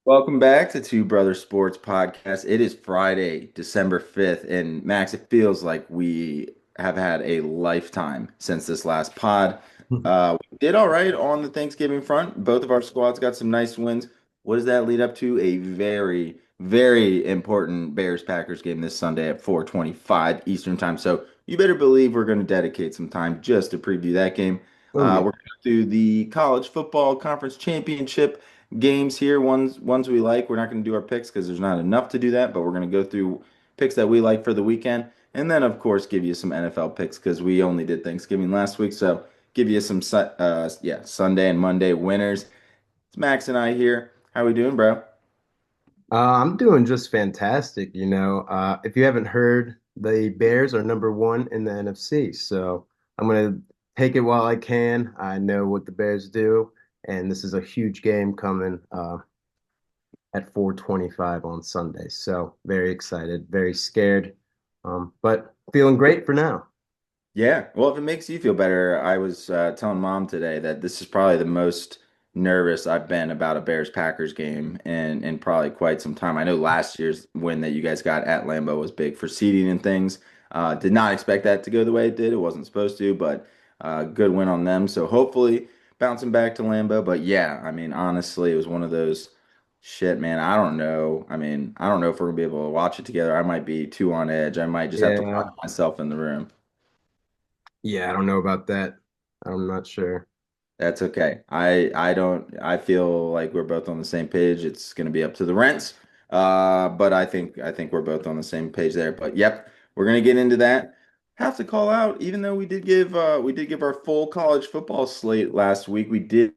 Welcome back to Two Brother Sports Podcast. It is Friday, December 5th, and Max, it feels like we have had a lifetime since this last pod. We did all right on the Thanksgiving front. Both of our squads got some nice wins. What does that lead up to? A very, very important Bears-Packers game this Sunday at 4:25 Eastern Time. So you better believe we're going to dedicate some time just to preview that game. Oh yeah. We're going to do the College Football Conference Championship games here, ones we like. We're not going to do our picks because there's not enough to do that, but we're going to go through picks that we like for the weekend, and then of course give you some NFL picks because we only did Thanksgiving last week, so give you some Sunday and Monday winners. It's Max and I here. How we doing, bro? I'm doing just fantastic. If you haven't heard, the Bears are number one in the NFC. So I'm going to take it while I can. I know what the Bears do, and this is a huge game coming at 4:25 on Sunday. So very excited, very scared, but feeling great for now. Yeah, well, if it makes you feel better, I was telling mom today that this is probably the most nervous I've been about a Bears-Packers game in probably quite some time. I know last year's win that you guys got at Lambeau was big for seeding and things. Did not expect that to go the way it did. It wasn't supposed to, but good win on them. So hopefully bouncing back to Lambeau. But yeah, I mean, honestly, it was one of those shit, man. I don't know. I mean, I don't know if we're gonna be able to watch it together. I might be too on edge. I might just have to Yeah, watch myself in the room. yeah, I don't know about that. I'm not sure. That's okay. I don't I feel like we're both on the same page. It's going to be up to the rents. But I think we're both on the same page there. But yep, we're going to get into that. Have to call out, even though we did give our full college football slate last week. We did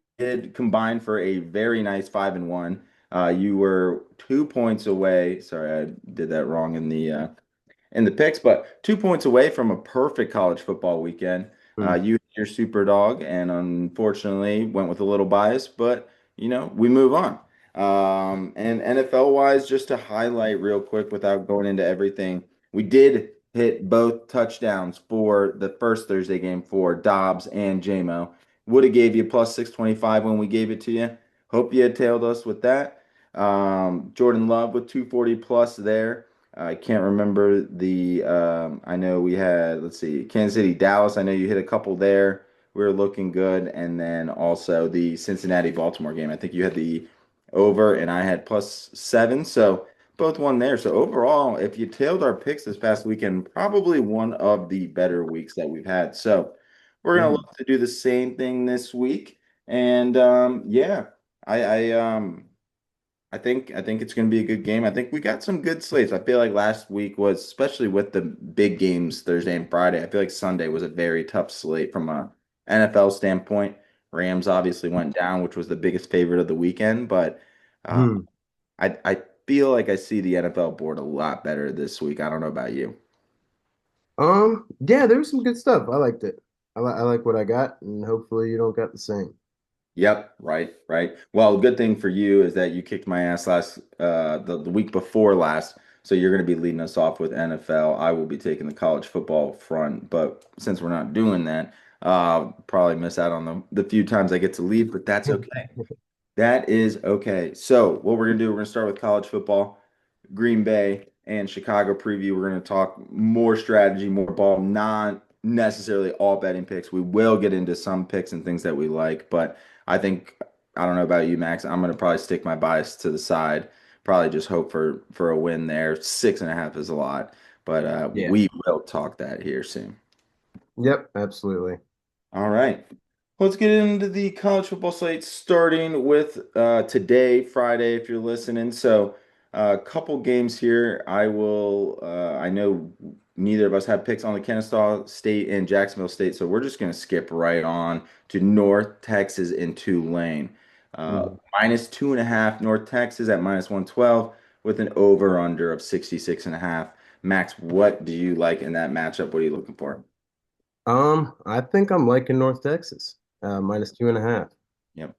combine for a very nice 5-1. You were 2 points away. Sorry, I did that wrong in the picks, but 2 points away from a perfect college football weekend. Hmm. You hit your super dog, and unfortunately went with a little bias, but we move on. And NFL wise, just to highlight real quick without going into everything, we did hit both touchdowns for the first Thursday game for Dobbs and JMO. Would have gave you plus 625 when we gave it to you. Hope you had tailed us with that. Jordan Love with 240 plus there. I can't remember I know we had, let's see, Kansas City, Dallas. I know you hit a couple there. We were looking good. And then also the Cincinnati, Baltimore game. I think you had the over and I had plus 7. So both won there. So overall, if you tailed our picks this past weekend, probably one of the better weeks that we've had. So we're going to Hmm. look to do the same thing this week. And yeah, I think it's going to be a good game. I think we got some good slates. I feel like last week was, especially with the big games Thursday and Friday. I feel like Sunday was a very tough slate from a NFL standpoint. Rams obviously went down, which was the biggest favorite of the weekend, but uh, Hmm. I feel like I see the NFL board a lot better this week. I don't know about you. Yeah, there was some good stuff. I liked it. I like what I got, and hopefully you don't got the same. Yep, right, right. Well, good thing for you is that you kicked my ass the week before last, so you're going to be leading us off with NFL. I will be taking the college football front, but since we're not doing that, probably miss out on the few times I get to lead, but that's okay. That is okay. So, what we're going to do, we're going to start with college football. Green Bay and Chicago preview. We're going to talk more strategy, more ball, not necessarily all betting picks. We will get into some picks and things that we like, but I think I don't know about you, Max. I'm going to probably stick my bias to the side. Probably just hope for a win there. 6.5 is a lot, but Yeah. we will talk that here soon. Yep, absolutely. All right. Let's get into the college football slate, starting with today, Friday, if you're listening. So, a couple games here. I know neither of us have picks on the Kennesaw State and Jacksonville State, so we're just going to skip right on to North Texas and Tulane. Mhm. Minus 2.5, North Texas at minus 112 with an over under of 66.5. Max, what do you like in that matchup? What are you looking for? I think I'm liking North Texas. Minus 2.5. Yep.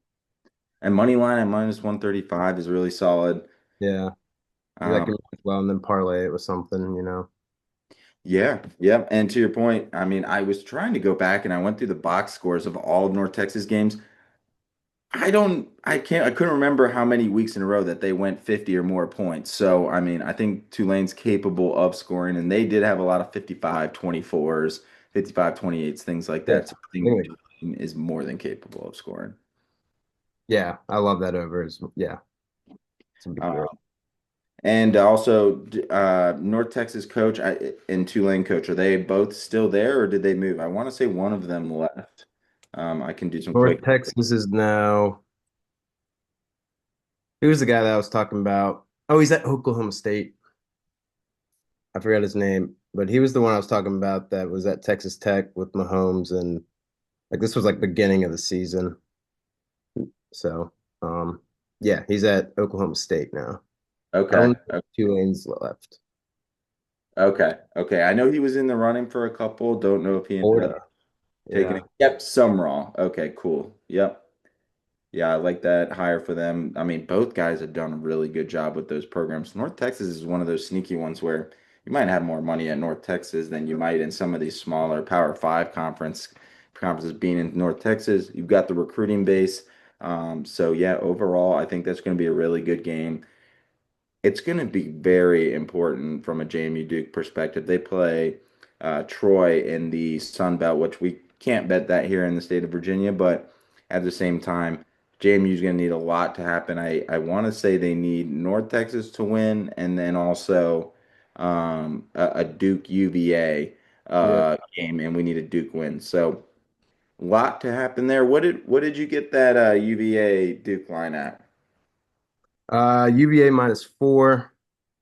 And money line at minus 135 is really solid. Yeah. That Um, can work well, and then parlay it with something. yeah, yeah. And to your point, I mean, I was trying to go back and I went through the box scores of all of North Texas games. I couldn't remember how many weeks in a row that they went 50 or more points. So, I mean, I think Tulane's capable of scoring, and they did have a lot of 55-24s, 55-28s, things like Yeah. that. So I think Anyway, Tulane is more than capable of scoring. yeah, I love that over. Yeah, it's gonna be Uh, great. and also, North Texas coach and Tulane coach, are they both still there or did they move? I want to say one of them left. I can do some North quick. Texas is now. Who's the guy that I was talking about? Oh, he's at Oklahoma State. I forgot his name, but he was the one I was talking about that was at Texas Tech with Mahomes, and like this was like beginning of the season. So, um, yeah, he's at Oklahoma State now. I don't Okay. know if Tulane's left. Okay. Okay. I know he was in the running for a couple. Don't know if he ended up Florida. taking Yeah. it. Yep, Sumrall. Okay, cool. Yep. Yeah, I like that hire for them. I mean, both guys have done a really good job with those programs. North Texas is one of those sneaky ones where you might have more money at North Texas than you might in some of these smaller Power Five conferences being in North Texas. You've got the recruiting base. So yeah, overall, I think that's going to be a really good game. It's going to be very important from a JMU Duke perspective. They play Troy in the Sun Belt, which we can't bet that here in the state of Virginia, but at the same time, JMU is going to need a lot to happen. I want to say they need North Texas to win, and then also a Duke UVA Yeah. game, and we need a Duke win. So a lot to happen there. What did you get that UVA Duke line at? UVA -4.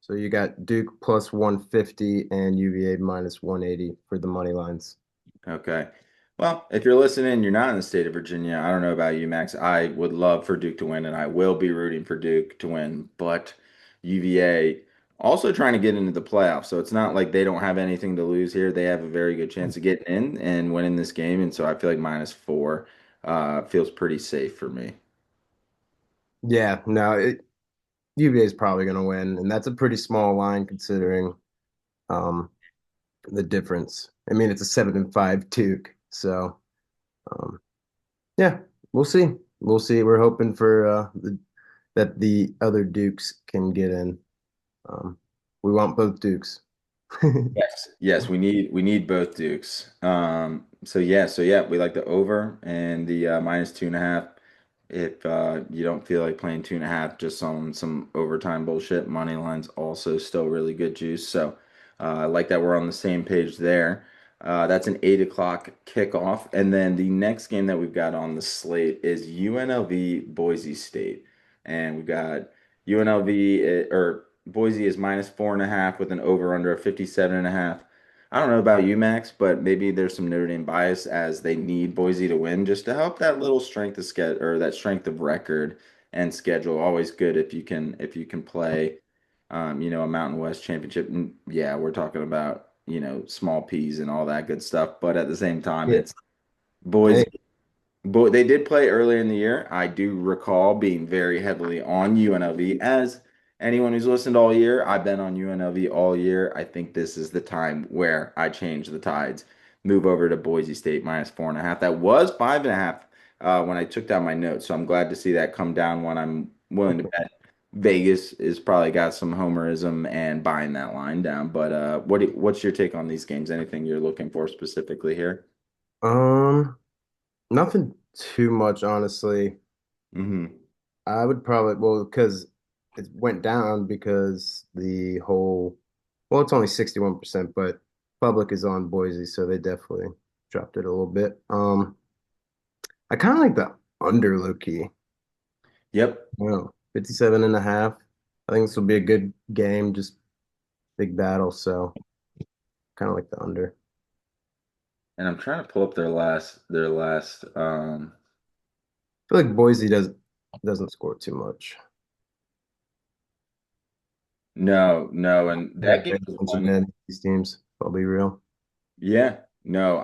So you got Duke plus 150 and UVA minus 180 for the money lines. Okay. Well, if you're listening, you're not in the state of Virginia. I don't know about you, Max. I would love for Duke to win, and I will be rooting for Duke to win. But UVA also trying to get into the playoffs, so it's not like they don't have anything to lose here. They have a very good chance of getting in and winning this game, and so I feel like -4 feels pretty safe for me. Yeah, no, UVA is probably going to win, and that's a pretty small line considering um, the difference. I mean, it's a 7-5 Duke, so um, yeah, we'll see. We'll see. We're hoping for that the other Dukes can get in. Um, we want both Dukes. Yes, yes, we need both Dukes. So yeah, we like the over and the -2.5. If you don't feel like playing 2.5, just on some overtime bullshit, money line's also still really good juice. So I like that we're on the same page there. That's an 8 o'clock kickoff, and then the next game that we've got on the slate is UNLV Boise State, and we've got UNLV or Boise is -4.5 with an over under of 57.5. I don't know about you, Max, but maybe there's some Notre Dame bias as they need Boise to win just to help that little strength of schedule or that strength of record and schedule. Always good if you can play, a Mountain West championship. And yeah, we're talking about small peas and all that good stuff. But at the same time, Yeah. it's Boise. Hey, But they did play earlier in the year. I do recall being very heavily on UNLV. As anyone who's listened all year, I've been on UNLV all year. I think this is the time where I change the tides, move over to Boise State -4.5. That was 5.5 when I took down my notes. So I'm glad to see that come down when I'm willing to bet. Vegas is probably got some homerism and buying that line down. But what's your take on these games? Anything you're looking for specifically here? um, nothing too much, honestly. Hmm. I would probably, well, because it went down because well, it's only 61%, but public is on Boise, so they definitely dropped it a little bit. I kind of like the under low key. Yep. No, 57 and a half. I think this will be a good game, just big battle, so kind of like the under. And I'm trying to pull up their last. I feel like Boise doesn't score too much. No, no, and Yeah, that game pay was attention one. to these teams. I'll be real. Yeah, no,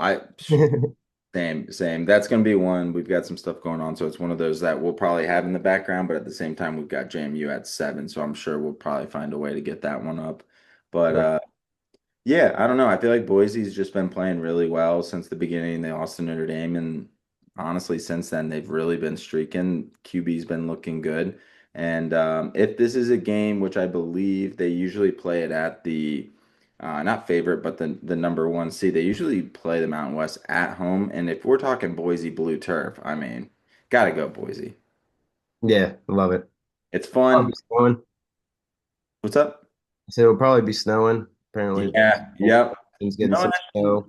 same. That's gonna be one. We've got some stuff going on, so it's one of those that we'll probably have in the background, but at the same time, we've got JMU at 7, so I'm sure we'll probably find a way to get that one up. But Yep. yeah, I don't know. I feel like Boise's just been playing really well since the beginning. They lost to Notre Dame, and Honestly, since then, they've really been streaking. QB's been looking good. And if this is a game, which I believe they usually play it at the not favorite, but the number one seed, they usually play the Mountain West at home. And if we're talking Boise Blue Turf, I mean, gotta go Boise. Yeah, love it. It's Probably fun. be snowing. What's up? So it'll probably be snowing. Apparently, Yeah, yep. it's getting No some Ashton, snow.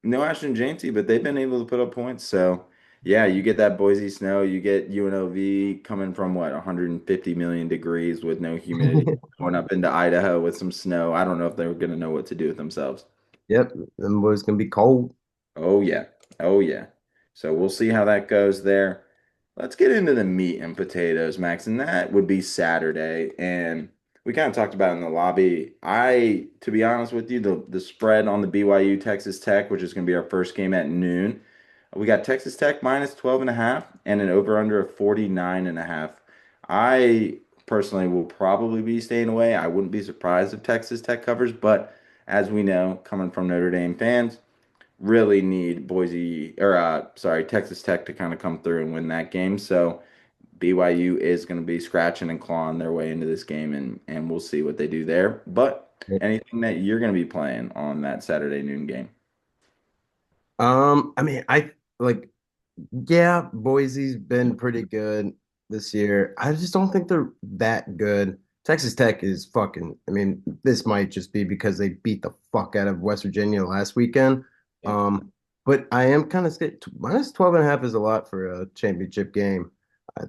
no Ashton Janty, but they've been able to put up points. So yeah, you get that Boise snow, you get UNLV coming from what, 150 million degrees with no humidity, going up into Idaho with some snow. I don't know if they're gonna know what to do with themselves. Yep, them boys gonna be cold. Oh yeah. Oh yeah. So we'll see how that goes there. Let's get into the meat and potatoes, Max, and that would be Saturday. And we kind of talked about it in the lobby. To be honest with you, the spread on the BYU Texas Tech, which is going to be our first game at noon, we got Texas Tech minus 12 and a half and an over under of 49 and a half. I personally will probably be staying away. I wouldn't be surprised if Texas Tech covers, but as we know, coming from Notre Dame fans, really need Boise or sorry, Texas Tech to kind of come through and win that game. So BYU is going to be scratching and clawing their way into this game, and we'll see what they do there. But anything that you're going to be playing on that Saturday noon game? I mean, I like, yeah, Boise's been pretty good this year. I just don't think they're that good. Texas Tech is fucking, I mean, this might just be because they beat the fuck out of West Virginia last weekend. Yeah. Um, but I am kind of scared. Minus 12 and a half is a lot for a championship game.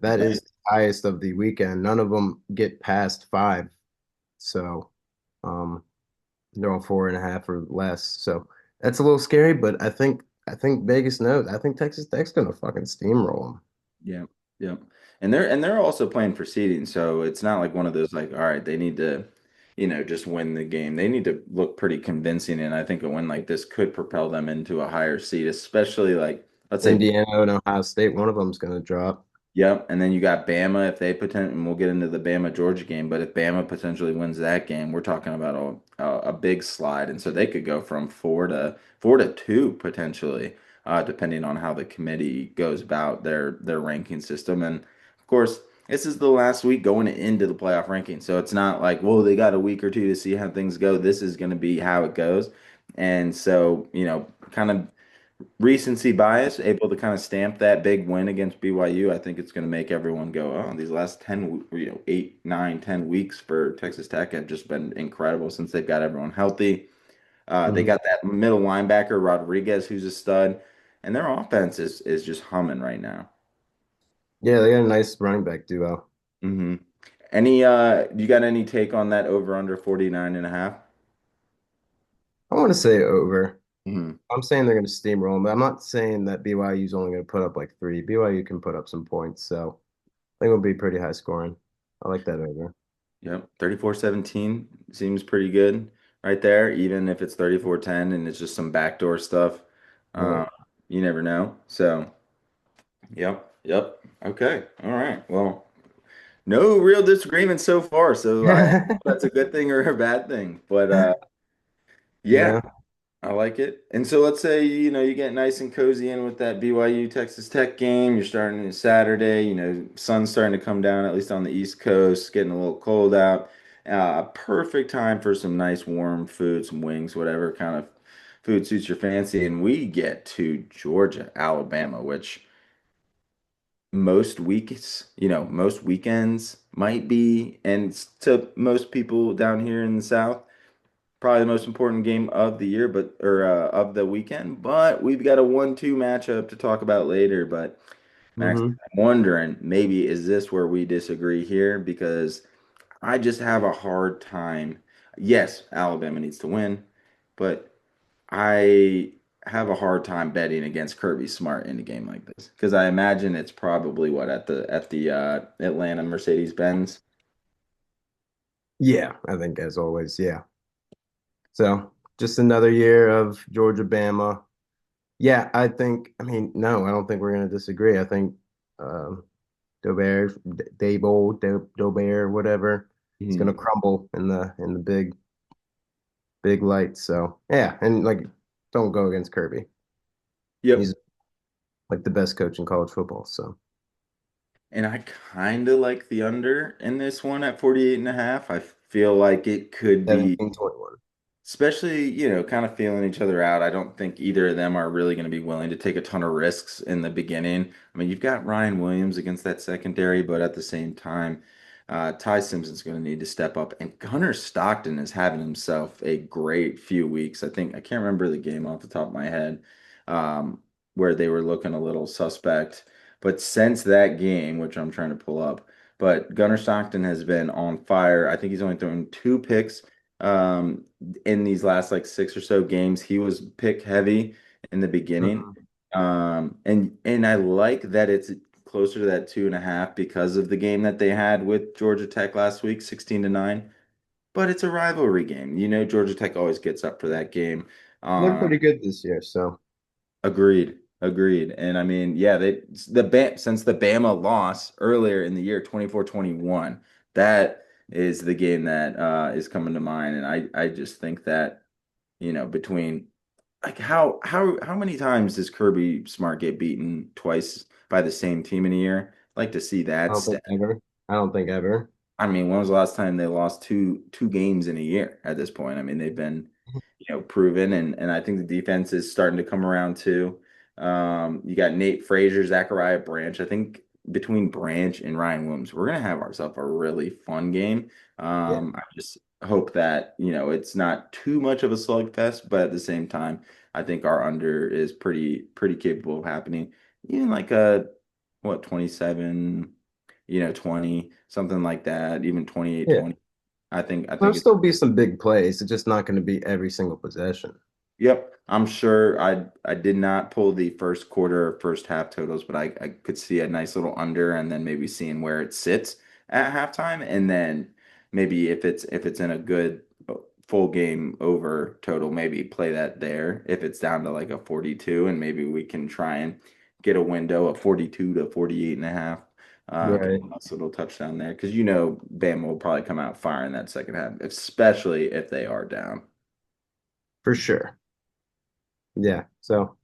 That is the highest of the weekend. None of them get past five. So, um, they're all 4.5 or less. So that's a little scary, but I think Vegas knows. I think Texas Tech's gonna fucking steamroll them. Yeah, yeah. And they're also playing for seeding, so it's not like one of those like, all right, they need to, just win the game. They need to look pretty convincing, and I think a win like this could propel them into a higher seed, especially like let's say. Indiana and Ohio State, one of them's gonna drop. Yep, and then you got Bama if they and we'll get into the Bama Georgia game, but if Bama potentially wins that game, we're talking about a big slide, and so they could go from four to two potentially, depending on how the committee goes about their ranking system. And of course, this is the last week going into the playoff ranking, so it's not like, whoa, they got a week or two to see how things go. This is going to be how it goes, and so kind of recency bias, able to kind of stamp that big win against BYU. I think it's going to make everyone go, oh, these last 10, 8, 9, 10 weeks for Texas Tech have just been incredible since they've got everyone healthy. They Mhm. got that middle linebacker, Rodriguez, who's a stud, and their offense is just humming right now. Yeah, they got a nice running back duo. hmm you got any take on that over under 49 and a half? I want to say over. Mm-hmm. I'm saying they're gonna steamroll them, but I'm not saying that BYU's only gonna put up like three. BYU can put up some points, so I think it'll be pretty high scoring. I like that over. Yep, 34-17 seems pretty good right there, even if it's 34-10 and it's just some backdoor stuff. Yeah. Uh, you never know. So, yep, yep. Okay. All right. Well, no real disagreement so far. So I don't know if that's a good thing or a bad thing. But yeah, Yeah. I like it. And so let's say, you get nice and cozy in with that BYU Texas Tech game. You're starting on Saturday, sun's starting to come down, at least on the East Coast, getting a little cold out. Perfect time for some nice warm food, some wings, whatever kind of food suits your fancy. And we get to Georgia, Alabama, which most weekends might be, and to most people down here in the South, probably the most important game of the year, but or of the weekend. But we've got a 1-2 matchup to talk about later. But Max, hmm I'm wondering, maybe is this where we disagree here? Because I just have a hard time. Yes, Alabama needs to win, but I have a hard time betting against Kirby Smart in a game like this because I imagine it's probably what at the Atlanta Mercedes-Benz. Yeah, I think as always, yeah. So just another year of Georgia Bama. Yeah, I mean, no, I don't think we're going to disagree. I think um, Dober, Dober, whatever, it's going to Mhm. crumble in the big lights. So yeah, and like, don't go against Kirby. Yep. He's like the best coach in college football. So And I kind of like the under in this one at 48 and a half. I feel like it could be 17-21. especially, kind of feeling each other out. I don't think either of them are really going to be willing to take a ton of risks in the beginning. I mean, you've got Ryan Williams against that secondary, but at the same time, Ty Simpson's going to need to step up. And Gunnar Stockton is having himself a great few weeks. I can't remember the game off the top of my head, um, where they were looking a little suspect. But since that game, which I'm trying to pull up, but Gunnar Stockton has been on fire. I think he's only thrown two picks. In these last like six or so games. He was pick heavy in the beginning. Mhm. And I like that it's closer to that 2.5 because of the game that they had with Georgia Tech last week, 16-9. But it's a rivalry game. Georgia Tech always gets up for that game. They're Um, pretty good this year. So Agreed. Agreed. And I mean, yeah, since the Bama loss earlier in the year, 24-21, that is the game that is coming to mind. And I just think that, between like how many times does Kirby Smart get beaten twice by the same team in a year? I'd like to see I that don't think stat. ever. I don't think ever. I mean, when was the last time they lost two games in a year at this point? I mean, they've been, proven, and I think the defense is starting to come around too. You got Nate Frazier, Zachariah Branch. I think between Branch and Ryan Williams, we're gonna have ourselves a really fun game. Yeah, I just hope that, it's not too much of a slugfest, but at the same time, I think our under is pretty capable of happening. Even like a what 27, 20, something like that, even 28, yeah. 20. I think There'll it's still be some big plays. It's just not going to be every single possession. Yep, I'm sure I did not pull the first quarter or first half totals, but I could see a nice little under and then maybe seeing where it sits at halftime and then maybe if it's in a good full game over total, maybe play that there. If it's down to like a 42 and maybe we can try and get a window of 42 to 48 and a half. Get Right. a nice little touchdown there because Bama will probably come out firing that second half, especially if they are down. For sure. Yeah. So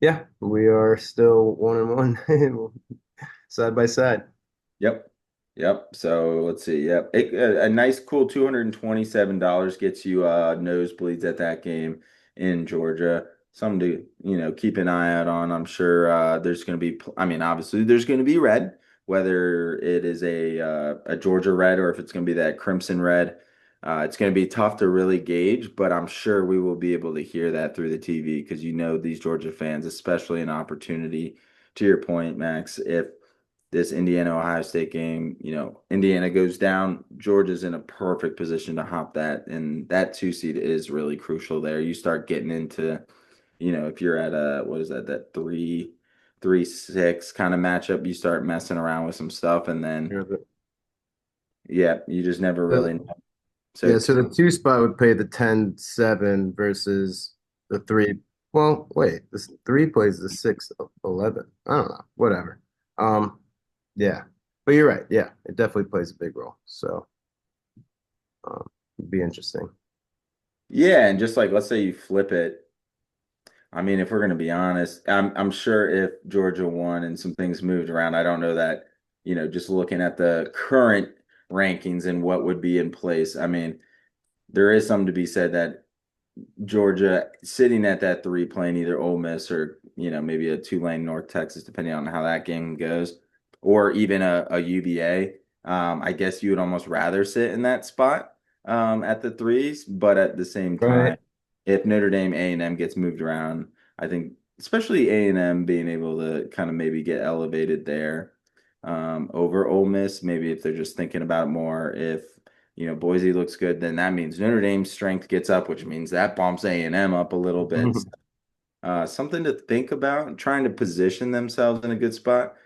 yeah, we are still 1-1 side by side. Yep. Yep. So let's see. Yep. A nice, cool $227 gets you nosebleeds at that game in Georgia. Something to, keep an eye out on. I'm sure there's going to be, I mean, obviously there's going to be red, whether it is a Georgia red or if it's going to be that crimson red. It's going to be tough to really gauge, but I'm sure we will be able to hear that through the TV because these Georgia fans, especially an opportunity, to your point, Max, if this Indiana Ohio State game, Indiana goes down, Georgia's in a perfect position to hop that, and that 2 seed is really crucial there. You start getting into, if you're at a what is that 3-6 kind of matchup, you start messing around with some stuff, and then Yeah, yeah, you just never really know. So yeah, so the two spot would pay the 10-7 versus the three. Well, wait, this three plays the 6-11. I don't know, whatever. Um, yeah, but you're right. Yeah, it definitely plays a big role. So, it'd be interesting. yeah, and just like let's say you flip it. I mean, if we're going to be honest, I'm sure if Georgia won and some things moved around, I don't know that, just looking at the current rankings and what would be in place. I mean, there is something to be said that Georgia sitting at that three, playing either Ole Miss or maybe a Tulane North Texas, depending on how that game goes, or even a UVA. I guess you would almost rather sit in that spot at the threes, but at the same time, Right. if Notre Dame A&M gets moved around, I think especially A&M being able to kind of maybe get elevated there over Ole Miss, maybe if they're just thinking about more if Boise looks good, then that means Notre Dame's strength gets up, which means that bumps A&M up a little bit. Something to think about, trying to position themselves in a good spot.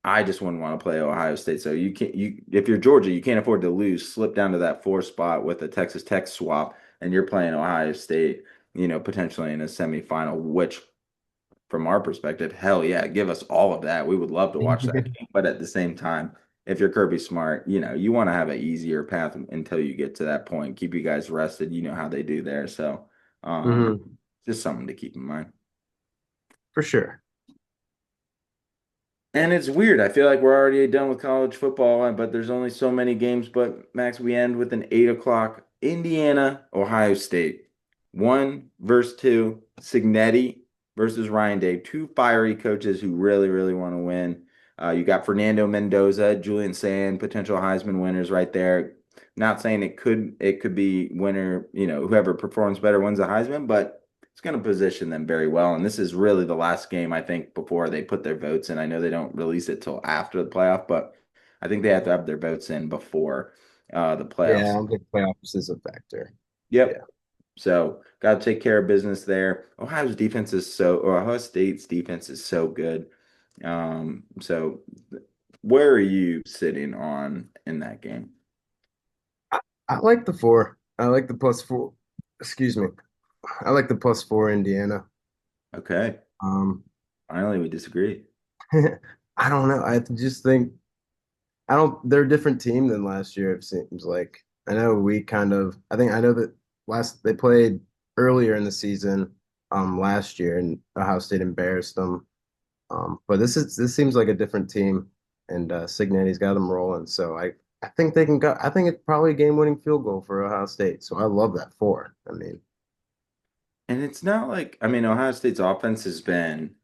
I just wouldn't want to play Ohio State. So you can't if you're Georgia, you can't afford to lose, slip down to that 4 spot with a Texas Tech swap, and you're playing Ohio State, potentially in a semifinal, which from our perspective, hell yeah, give us all of that. We would love to watch that game. But at the same time, if you're Kirby Smart, you want to have an easier path until you get to that point. Keep you guys rested. You know how they do there. So um Hmm. just something to keep in mind. For sure. And it's weird. I feel like we're already done with college football, but there's only so many games. But Max, we end with an 8 o'clock Indiana, Ohio State. One versus two, Signetti versus Ryan Day. Two fiery coaches who really, really want to win. You got Fernando Mendoza, Julian Sand, potential Heisman winners right there. Not saying it could be winner, whoever performs better wins the Heisman, but it's going to position them very well. And this is really the last game, I think, before they put their votes in. I know they don't release it till after the playoff, but I think they have to have their votes in before the Yeah, I playoffs. don't think playoffs is a factor. Yeah. Yep. So got to take care of business there. Ohio State's defense is so good. So where are you sitting on in that game? I like the four. I like the plus four. Excuse me. I like the plus four Indiana. Okay. Um, Finally, we disagree. I don't know. I just think I don't. They're a different team than last year. It seems like I know we kind of. I know that last they played earlier in the season, last year, and Ohio State embarrassed them. But this seems like a different team, and Cignetti's got them rolling. So I think they can go. I think it's probably a game-winning field goal for Ohio State. So I love that four. I mean, And it's not like, I mean, Ohio State's offense has been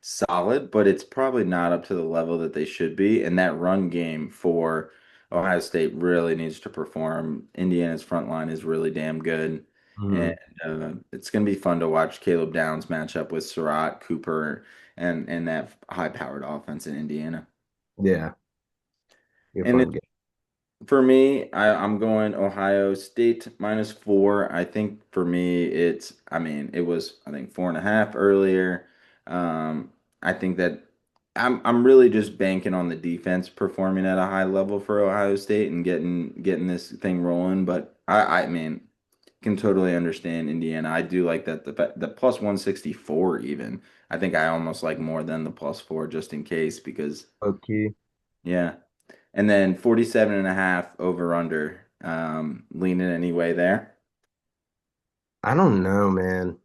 solid, but it's probably not up to the level that they should be. And that run game for Ohio State really needs to perform. Indiana's front line is really damn good. And mhm. it's going to be fun to watch Caleb Downs match up with Surratt, Cooper, and that high-powered offense in Indiana. Yeah, be a And fun game. for me, I'm going Ohio State -4. I think for me, I mean, it was, I think, 4.5 earlier. I think that I'm really just banking on the defense performing at a high level for Ohio State and getting this thing rolling. But I mean, can totally understand Indiana. I do like that the plus 164 even. I think I almost like more than the +4 just in case because Okay. yeah. And then 47.5 over under. Leaning any way there. I don't know, man.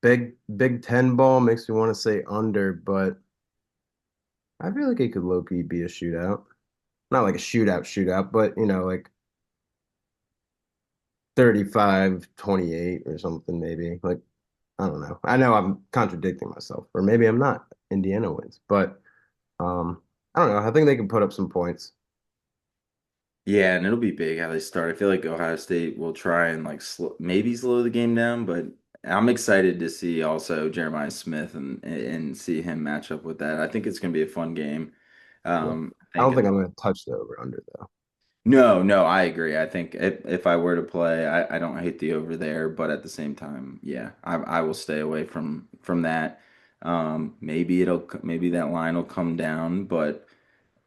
Big Ten ball makes me want to say under, but I feel like it could low-key be a shootout. Not like a shootout, but like 35-28 or something maybe. Like I don't know. I know I'm contradicting myself, or maybe I'm not. Indiana wins, but I don't know. I think they can put up some points. Yeah, and it'll be big how they start. I feel like Ohio State will try and like maybe slow the game down, but I'm excited to see also Jeremiah Smith and see him match up with that. I think it's going to be a fun game. Yeah. I I think don't think it'll. I'm going to touch the over under though. No, no, I agree. I think if I were to play, I don't hate the over there, but at the same time, yeah, I will stay away from that. Maybe that line will come down, but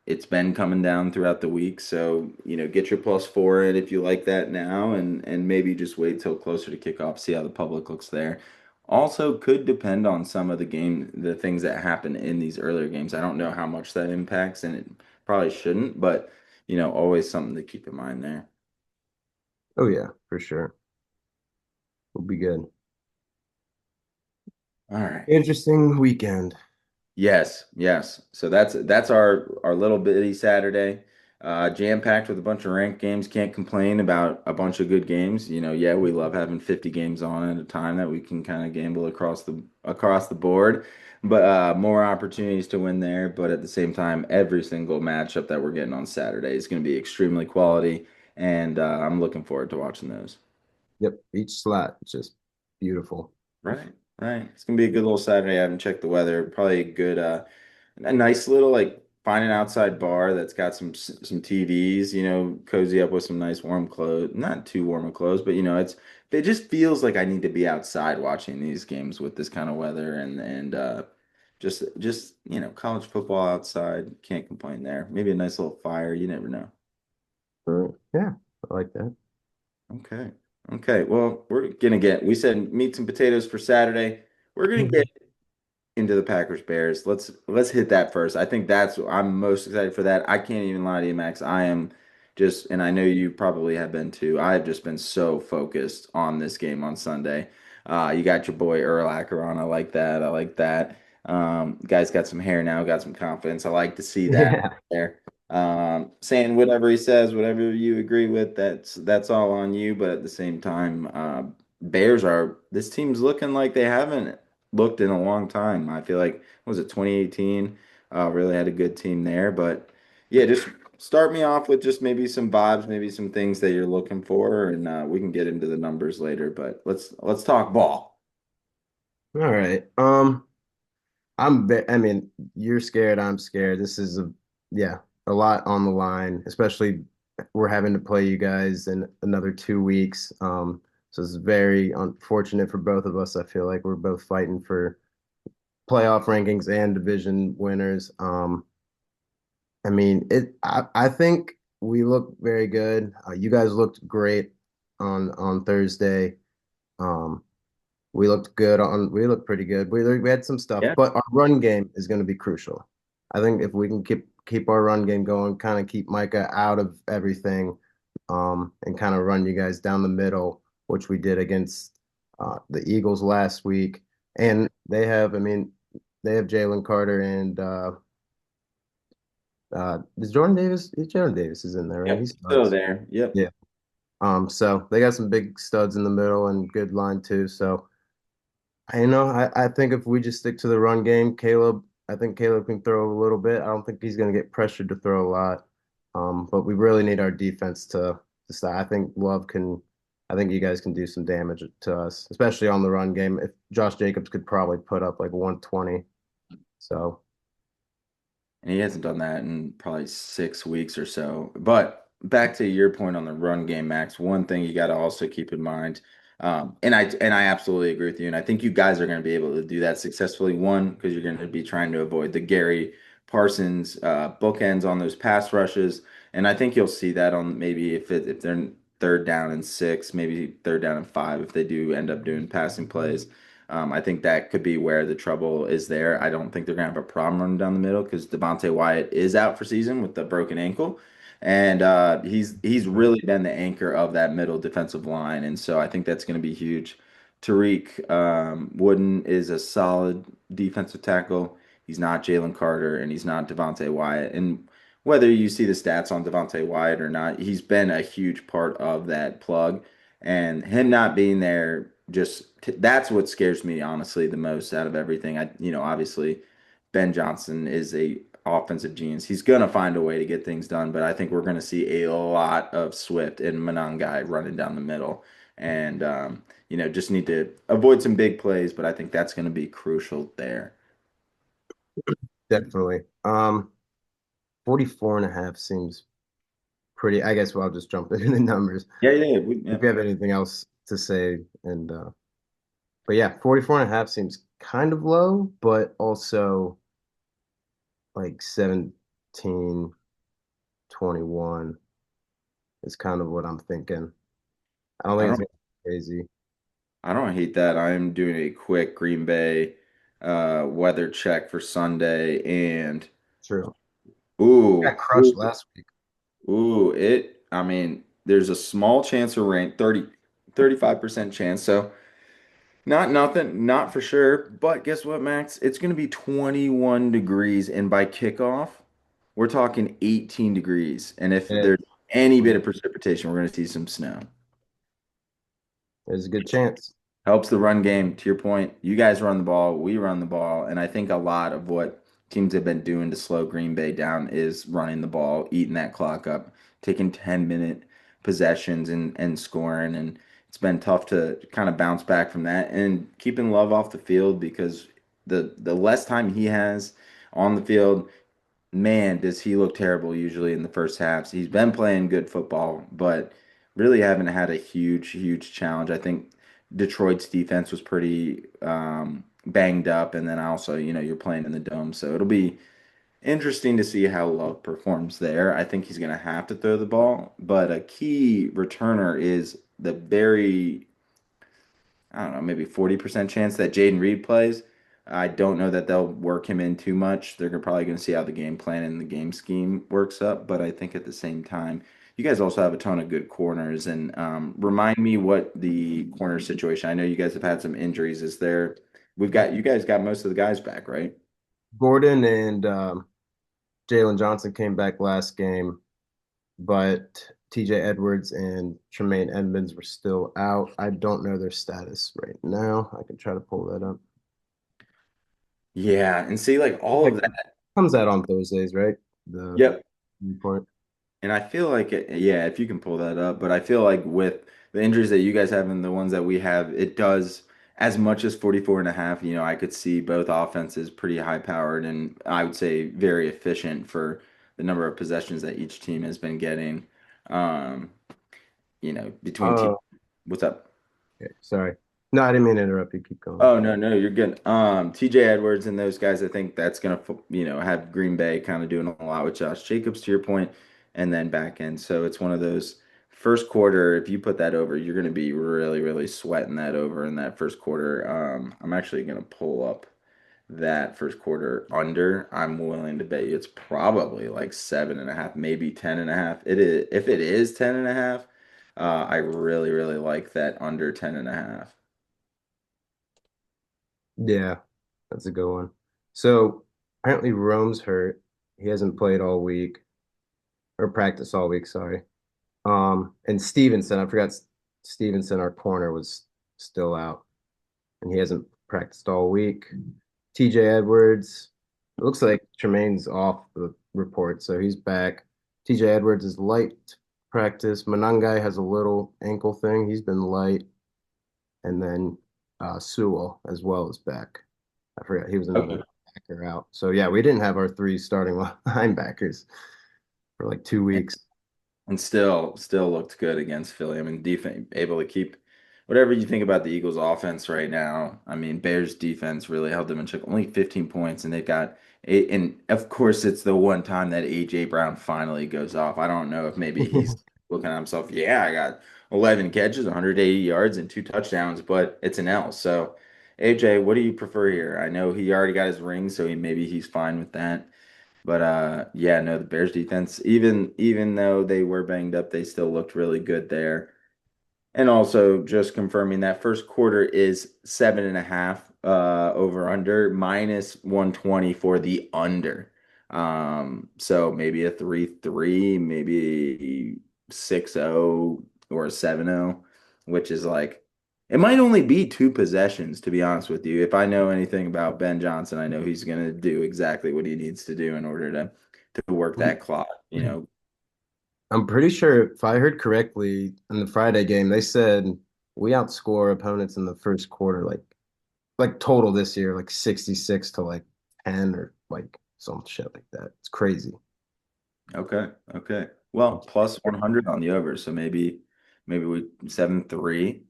it's been coming down throughout the week. So, get your +4 in if you like that now and maybe just wait till closer to kickoff, see how the public looks there. Also could depend on some of the things that happen in these earlier games. I don't know how much that impacts and it probably shouldn't, but always something to keep in mind there. Oh yeah, for sure. Will be good. All right. Interesting weekend. Yes, yes. So that's our little bitty Saturday, jam-packed with a bunch of ranked games. Can't complain about a bunch of good games. Yeah, we love having 50 games on at a time that we can kind of gamble across the board, but more opportunities to win there. But at the same time, every single matchup that we're getting on Saturday is going to be extremely quality, and I'm looking forward to watching those. Yep, each slot just beautiful. Right, right. It's gonna be a good little Saturday. I haven't checked the weather. Probably a nice little like find an outside bar that's got some TVs. Cozy up with some nice warm clothes. Not too warm of clothes, but it just feels like I need to be outside watching these games with this kind of weather and just college football outside. Can't complain there. Maybe a nice little fire. You never know. Yeah, I like that. Okay. Okay. Well, we said meats and potatoes for Saturday. We're gonna get into the Packers Bears. Let's hit that first. I think I'm most excited for that. I can't even lie to you, Max. I am just, and I know you probably have been too. I have just been so focused on this game on Sunday. You got your boy Urlacher on. I like that. I like that. Guy's got some hair now, got some confidence. I like to see that Yeah. there. Saying whatever he says, whatever you agree with, that's all on you. But at the same time, Bears are this team's looking like they haven't looked in a long time. I feel like what was it 2018? Really had a good team there, but yeah, just start me off with just maybe some vibes, maybe some things that you're looking for, and we can get into the numbers later. But let's talk ball. All right. I mean, you're scared, I'm scared. This is yeah, a lot on the line, especially we're having to play you guys in another 2 weeks. So it's very unfortunate for both of us. I feel like we're both fighting for playoff rankings and division winners. I mean, I think we look very good. You guys looked great on Thursday. Um, we looked pretty good. We had some stuff, Yeah. but our run game is going to be crucial. I think if we can keep our run game going, kind of keep Micah out of everything, and kind of run you guys down the middle, which we did against the Eagles last week. And I mean, they have Jalen Carter and is Jordan Davis? Jordan Davis is in there, right? Yep. He Still starts. there. Yep. Yeah. So they got some big studs in the middle and good line too. So I think if we just stick to the run game, I think Caleb can throw a little bit. I don't think he's going to get pressured to throw a lot. But we really need our defense to stop. I think you guys can do some damage to us, especially on the run game. If Josh Jacobs could probably put up like 120. So, And he hasn't done that in probably 6 weeks or so. But back to your point on the run game, Max, one thing you got to also keep in mind, and I absolutely agree with you, and I think you guys are going to be able to do that successfully. One, because you're going to be trying to avoid the Gary Parsons bookends on those pass rushes, and I think you'll see that on maybe if they're third down and six, maybe third down and five, if they do end up doing passing plays. I think that could be where the trouble is there. I don't think they're going to have a problem running down the middle because Devontae Wyatt is out for season with the broken ankle, and he's really been the anchor of that middle defensive line, and so I think that's going to be huge. Tariq Wooden is a solid defensive tackle. He's not Jalen Carter, and he's not Devontae Wyatt. And whether you see the stats on Devontae Wyatt or not, he's been a huge part of that plug. And him not being there that's what scares me honestly the most out of everything. Obviously Ben Johnson is a offensive genius. He's gonna find a way to get things done, but I think we're gonna see a lot of Swift and Monangai running down the middle. And just need to avoid some big plays, but I think that's gonna be crucial there. definitely. 44 and a half seems pretty. I guess I'll just jump into the numbers. Yeah, yeah, yeah. If Yeah. you have anything else to say, and but yeah, 44 and a half seems kind of low, but also like 17, 21 is kind of what I'm thinking. I don't I think it's don't gonna be crazy. I don't hate that. I'm doing a quick Green Bay weather check for Sunday and True. Got ooh, crushed last week. I mean, there's a small chance of rain, 35% chance. So not nothing, not for sure. But guess what, Max? It's going to be 21 degrees. And by kickoff, we're talking 18 degrees. And if And there's any bit of precipitation, we're going to see some snow. there's a good chance. Helps the run game. To your point, you guys run the ball, we run the ball, and I think a lot of what teams have been doing to slow Green Bay down is running the ball, eating that clock up, taking 10-minute possessions and scoring, and it's been tough to kind of bounce back from that and keeping Love off the field because the less time he has on the field, man, does he look terrible usually in the first halves. He's been playing good football, but really haven't had a huge challenge. I think Detroit's defense was pretty banged up, and then also, you're playing in the dome, so it'll be interesting to see how Love performs there. I think he's going to have to throw the ball, but a key returner is the very I don't know, maybe 40% chance that Jaden Reed plays. I don't know that they'll work him in too much. They're probably going to see how the game plan and the game scheme works up. But I think at the same time, you guys also have a ton of good corners. And remind me what the corner situation. I know you guys have had some injuries. Is there? we've got you guys got most of the guys back, right? Gordon and Jalen Johnson came back last game, but TJ Edwards and Tremaine Edmonds were still out. I don't know their status right now. I can try to pull that up. Yeah, and see, like all of Like, that. comes out on Thursdays, right? The Yep. report. And I feel like yeah, if you can pull that up, but I feel like with the injuries that you guys have and the ones that we have, it does as much as 44 and a half, I could see both offenses pretty high powered and I would say very efficient for the number of possessions that each team has been getting. Um, between team. Oh, What's up? okay. Sorry. No, I didn't mean to interrupt you. Keep going. Oh no, no, you're good. TJ Edwards and those guys, I think that's gonna have Green Bay kind of doing a lot with Josh Jacobs to your point, and then back end. So it's one of those first quarter. If you put that over, you're gonna be really, really sweating that over in that first quarter. I'm actually gonna pull up that first quarter under. I'm willing to bet you it's probably like 7.5, maybe 10.5. It is if it is 10.5. I really, really like that under 10.5. Yeah, that's a good one. So apparently Rome's hurt. He hasn't played all week or practiced all week, sorry. And Stevenson, I forgot Stevenson, our corner, was still out and he hasn't practiced all week. TJ Edwards, it looks like Tremaine's off the report, so he's back. TJ Edwards is light practice. Manangai has a little ankle thing. He's been light. And then Sewell as well is back. I forgot he was another backer out. So yeah, we didn't have our three starting linebackers for like 2 weeks. And still looked good against Philly. I mean, defense able to keep whatever you think about the Eagles' offense right now. I mean, Bears' defense really held them in check. Only 15 points, and they've got eight. And of course, it's the one time that AJ Brown finally goes off. I don't know if maybe he's looking at himself. Yeah, I got 11 catches, 180 yards, and two touchdowns, but it's an L. So, AJ, what do you prefer here? I know he already got his ring, so maybe he's fine with that. But yeah, no, the Bears defense, even though they were banged up, they still looked really good there. And also just confirming that first quarter is 7.5 over under minus 120 for the under. So maybe a 3-3, maybe 6-0 or a 7-0, which is like it might only be two possessions, to be honest with you. If I know anything about Ben Johnson, I know he's gonna do exactly what he needs to do in order to work that clock. I'm pretty sure if I heard correctly in the Friday game, they said we outscore opponents in the first quarter, like total this year, like 66 to like 10 or like some shit like that. It's crazy. Okay, okay. Well, plus 100 on the over, so maybe we 7-3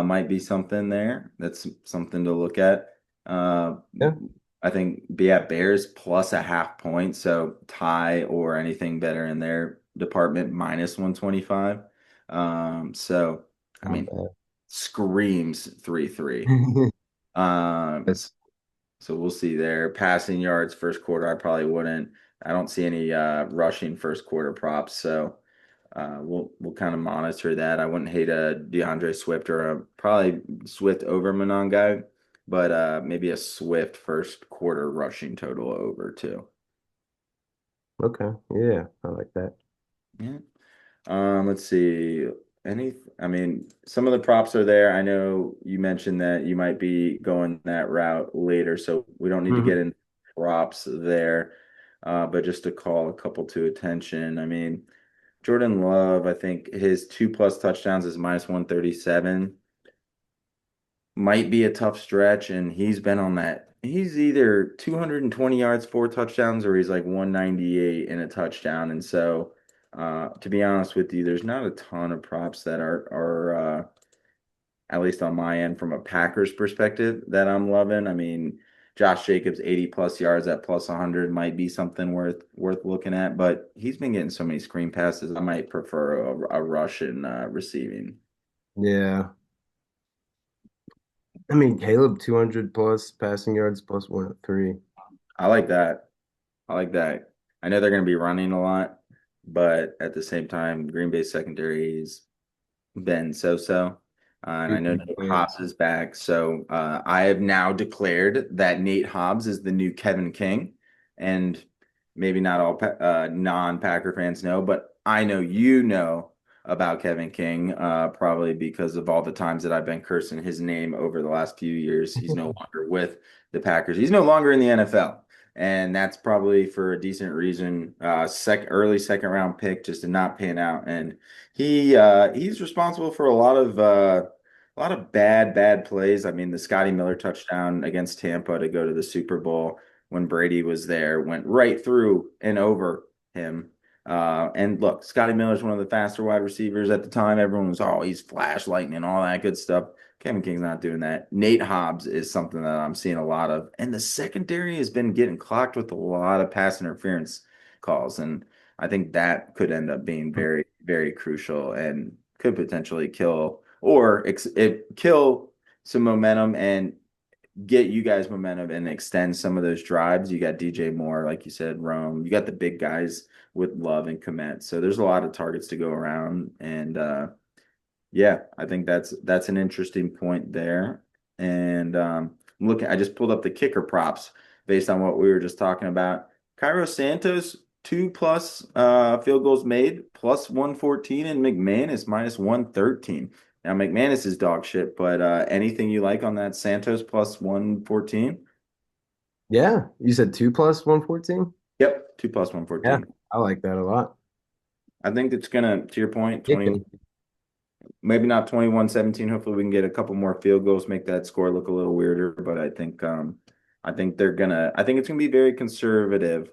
might be something there. That's something to look at. Uh Yeah, I think yeah, Bears plus a half point, so tie or anything better in their department minus 125. So I not mean screams 3-3. bad. Um Yes. so we'll see there. Passing yards first quarter, I probably wouldn't. I don't see any rushing first quarter props, so we'll kind of monitor that. I wouldn't hate a DeAndre Swift or probably Swift over Monongai, but maybe a Swift first quarter rushing total over too. Okay. Yeah, I like that. Yeah. Let's see. I mean, some of the props are there. I know you mentioned that you might be going that route later, so we don't need to get Hmm. into props there. But just to call a couple to attention. I mean, Jordan Love, I think his 2+ touchdowns is minus 137. Might be a tough stretch, and he's been on that. He's either 220 yards, four touchdowns, or he's like 198 and a touchdown. And so, to be honest with you, there's not a ton of props that are at least on my end from a Packers perspective that I'm loving. I mean, Josh Jacobs 80 plus yards at plus 100 might be something worth looking at, but he's been getting so many screen passes. I might prefer a rush in receiving. Yeah. I mean, Caleb 200 plus passing yards plus 103. I like that. I like that. I know they're going to be running a lot, but at the same time, Green Bay secondary's been so-so. And I know Super Nate Hobbs fans. is back. So I have now declared that Nate Hobbs is the new Kevin King. And maybe not all non-Packer fans know, but I know you know about Kevin King, probably because of all the times that I've been cursing his name over the last few years. He's no longer with the Packers. He's no longer in the NFL. And that's probably for a decent reason. Early second round pick just did not pan out. And he's responsible for a lot of bad plays. I mean, the Scotty Miller touchdown against Tampa to go to the Super Bowl when Brady was there went right through and over him. And look, Scotty Miller's one of the faster wide receivers at the time. Everyone was, oh, he's flash lightning, all that good stuff. Kevin King's not doing that. Nate Hobbs is something that I'm seeing a lot of. And the secondary has been getting clocked with a lot of pass interference calls. And I think that could end up being very, very crucial and could potentially kill some momentum and get you guys momentum and extend some of those drives. You got DJ Moore, like you said, Rome. You got the big guys with Love and Komet. So there's a lot of targets to go around. And yeah, I think that's an interesting point there. And I just pulled up the kicker props based on what we were just talking about. Cairo Santos, 2+ field goals made, plus 114, and McManus minus 113. Now McManus is dog shit, but anything you like on that Santos plus 114? Yeah, you said 2+114? Yep, 2 plus Yeah, 114. I like that a lot. I think it's gonna, to your point, 20. Kicking. Maybe not 21-17. Hopefully we can get a couple more field goals, make that score look a little weirder. But I think it's gonna be very conservative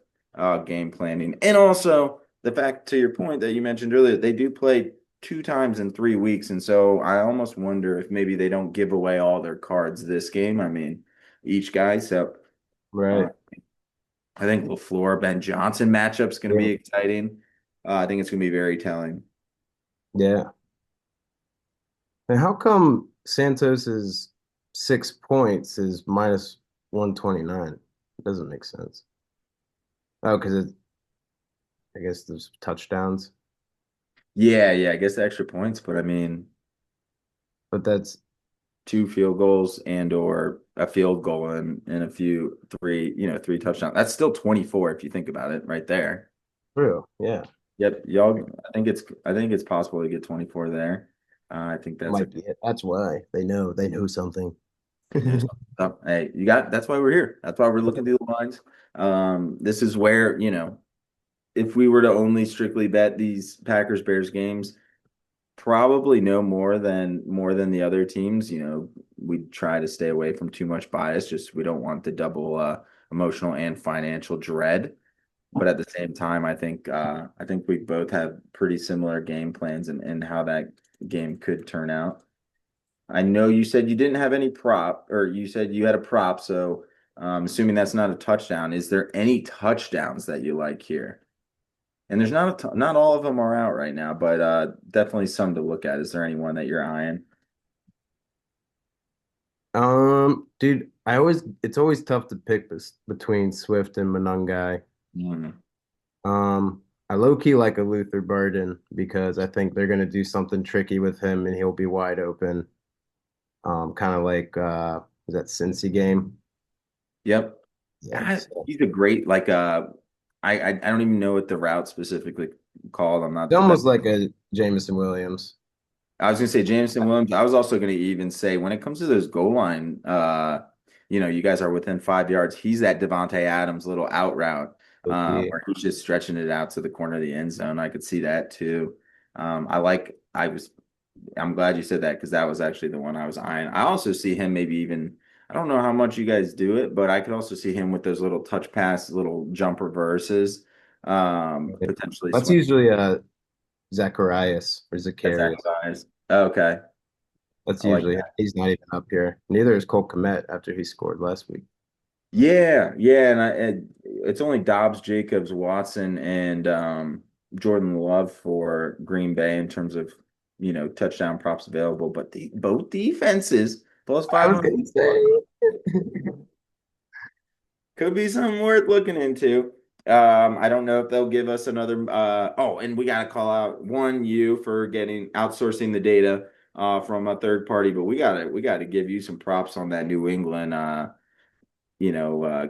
game planning. And also the fact, to your point that you mentioned earlier, they do play 2 times in 3 weeks. And so I almost wonder if maybe they don't give away all their cards this game. I mean, each guy. So uh, Right. I think LaFleur, Ben Johnson matchup's gonna Yeah. be exciting. I think it's gonna be very telling. Yeah. And how come Santos's 6 points is minus 129? It doesn't make sense. Oh, because I guess there's touchdowns, Yeah, yeah, I guess the extra points, but I mean, but that's 2 field goals and or a field goal and three touchdowns. That's still 24 if you think about it right there. true. Yeah. Yep, y'all. I think it's possible to get 24 there. I think That that's a might be it. That's why they know something. they know something. Hey, that's why we're here. That's why we're looking through the lines. This is where, if we were to only strictly bet these Packers Bears games, probably no more than the other teams. We try to stay away from too much bias. Just we don't want the double emotional and financial dread. But at the same time, I think we both have pretty similar game plans and how that game could turn out. I know you said you didn't have any prop, or you said you had a prop. So assuming that's not a touchdown, is there any touchdowns that you like here? And there's not all of them are out right now, but definitely some to look at. Is there anyone that you're eyeing? Dude, it's always tough to pick this between Swift and Monangai. Mm. I low key like a Luther Burden because I think they're gonna do something tricky with him and he'll be wide open. Kind of like was that Cincy game? Yep. Yeah, so He's a great I don't even know what the route specifically called. I'm not it's the best. almost like a Jameson Williams. I was gonna say Jameson Williams. I was also gonna even say when it comes to those goal line, you guys are within 5 yards. He's that Devontae Adams little out route, Okay. where he's just stretching it out to the corner of the end zone. I could see that too. I'm glad you said that because that was actually the one I was eyeing. I also see him maybe even, I don't know how much you guys do it, but I could also see him with those little touch pass, little jump reverses, potentially That's swing usually Zacharias or at Zach Zacharias. Bias. Okay. That's I like usually that. he's not even up here. Neither is Cole Kmet after he scored last week. Yeah, yeah, and it's only Dobbs, Jacobs, Watson, and Jordan Love for Green Bay in terms of touchdown props available, but both defenses plus I was 500 gonna say. could be something worth looking into. I don't know if they'll give us another. Oh, and we got to call out you for getting outsourcing the data from a third party, but we gotta give you some props on that New England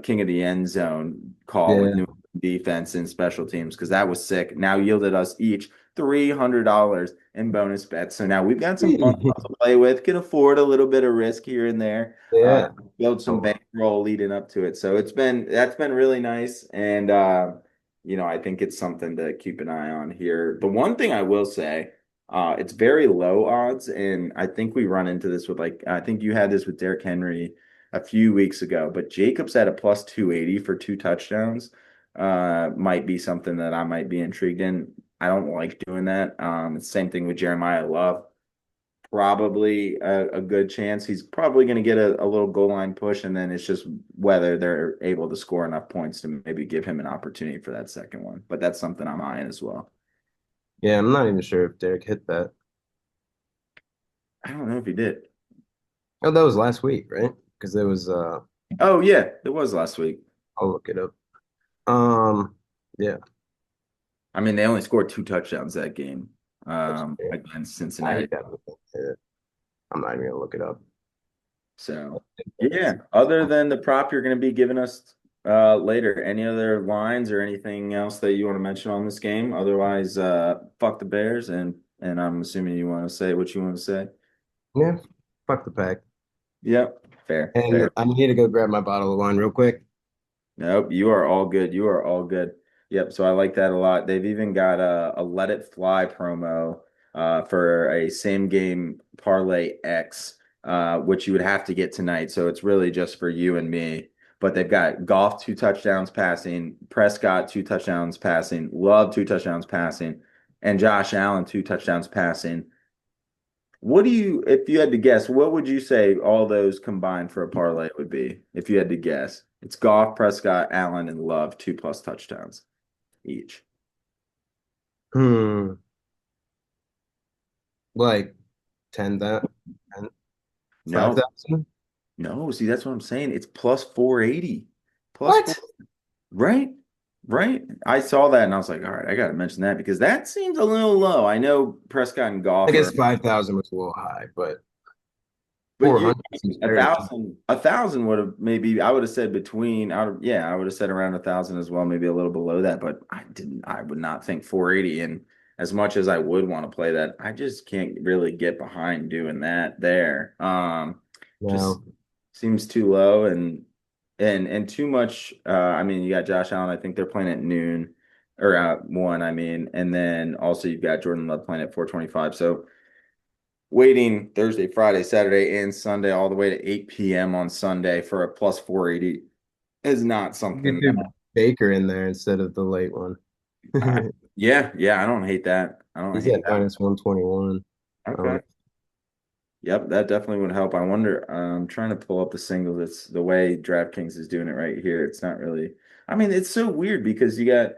king of the end zone call with Yeah. New defense and special teams because that was sick. Now yielded us each $300 in bonus bets. So now we've got some fun stuff to play with. Can afford a little bit of risk here and there. Yeah. Build some Oh, bankroll leading up to it. So that's been really nice, and I think it's something to keep an eye on here. The one thing I will say. It's very low odds, and I think we run into this with I think you had this with Derrick Henry a few weeks ago, but Jacobs at a plus 280 for 2 touchdowns might be something that I might be intrigued in. I don't like doing that. It's the same thing with Jeremiah Love. Probably a good chance. He's probably going to get a little goal line push, and then it's just whether they're able to score enough points to maybe give him an opportunity for that second one. But that's something I'm eyeing as well. yeah, I'm not even sure if Derek hit that. I don't know if he did. Oh, that was last week, right? Because it was Oh, yeah, it was last week. I'll look it up. Um, yeah, I mean, they only scored 2 touchdowns that game that's fair. against He Cincinnati. definitely hit it. I'm not even gonna look it up. So, yeah, other than the prop you're going to be giving us later, any other lines or anything else that you want to mention on this game? Otherwise, fuck the Bears, and I'm assuming you want to say what you want to say. Yeah, fuck the pack. Yep, fair, And fair. I'm here to go grab my bottle of wine real quick. Nope, you are all good. You are all good. Yep, so I like that a lot. They've even got a Let It Fly promo for a same game parlay X, which you would have to get tonight. So it's really just for you and me. But they've got Goff 2 touchdowns passing, Prescott 2 touchdowns passing, Love 2 touchdowns passing, and Josh Allen 2 touchdowns passing. What do you, if you had to guess, what would you say all those combined for a parlay would be? If you had to guess, it's Goff, Prescott, Allen, and Love, 2+ touchdowns each. Hmm, like 10 that 10, No, 5,000. no. See, that's what I'm saying. It's plus 480. Plus four, What? right? Right. I saw that and I was like, all right, I got to mention that because that seems a little low. I know Prescott and I Goff guess are. 5,000 was a little high, but But 400 seems a very cheap. thousand, a thousand would have maybe I would have said between yeah, I would have said around 1,000 as well, maybe a little below that, but I would not think 480. And as much as I would want to play that, I just can't really get behind doing that there. Just No. seems too low and too much. I mean, you got Josh Allen, I think they're playing at noon or at 1, I mean, and then also you've got Jordan Love playing at 4:25. So waiting Thursday, Friday, Saturday, and Sunday all the way to 8 p.m. on Sunday for a plus 480 is not You could something do Baker in there instead of the late one. I, yeah, yeah, I don't hate that. I don't He's hate at that. minus 121. Okay. Yep, that definitely would help. I wonder, I'm trying to pull up the singles. It's the way DraftKings is doing it right here. It's not really, I mean, it's so weird because you got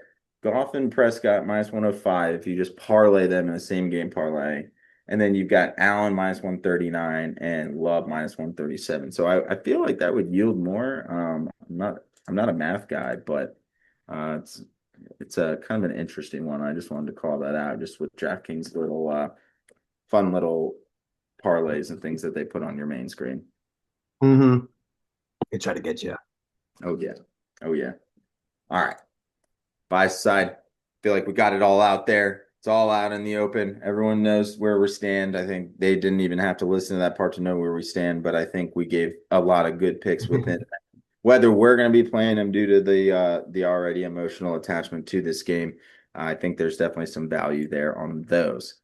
Goff and Prescott minus 105 if you just parlay them in the same game parlay. And then you've got Allen minus 139 and Love minus 137. So I feel like that would yield more. I'm not a math guy, but it's a kind of an interesting one. I just wanted to call that out just with DraftKings little fun little parlays and things that they put on your main screen. Mm-hmm. They try to get you. Oh yeah. Oh yeah. All right. Buy side. Feel like we got it all out there. It's all out in the open. Everyone knows where we stand. I think they didn't even have to listen to that part to know where we stand, but I think we gave a lot of good picks within whether we're going to be playing them due to the already emotional attachment to this game. I think there's definitely some value there on those.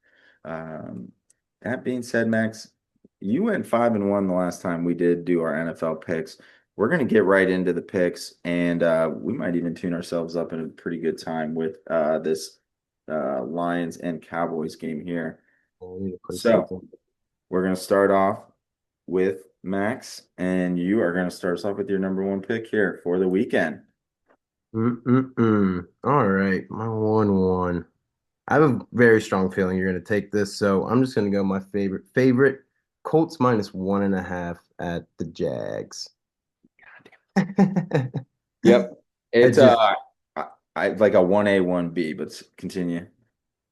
Um, that being said, Max, you went 5-1 the last time we did do our NFL picks. We're going to get right into the picks, and we might even tune ourselves up in a pretty good time with this Lions and Cowboys game here. I need to play So something. we're going to start off with Max, and you are going to start us off with your number one pick here for the weekend. Mm-mm-mm. All right, my 1-1. I have a very strong feeling you're going to take this, so I'm just going to go my favorite Colts minus 1.5 at the Jags. Yep. I It's just I like a 1A, 1B, but continue.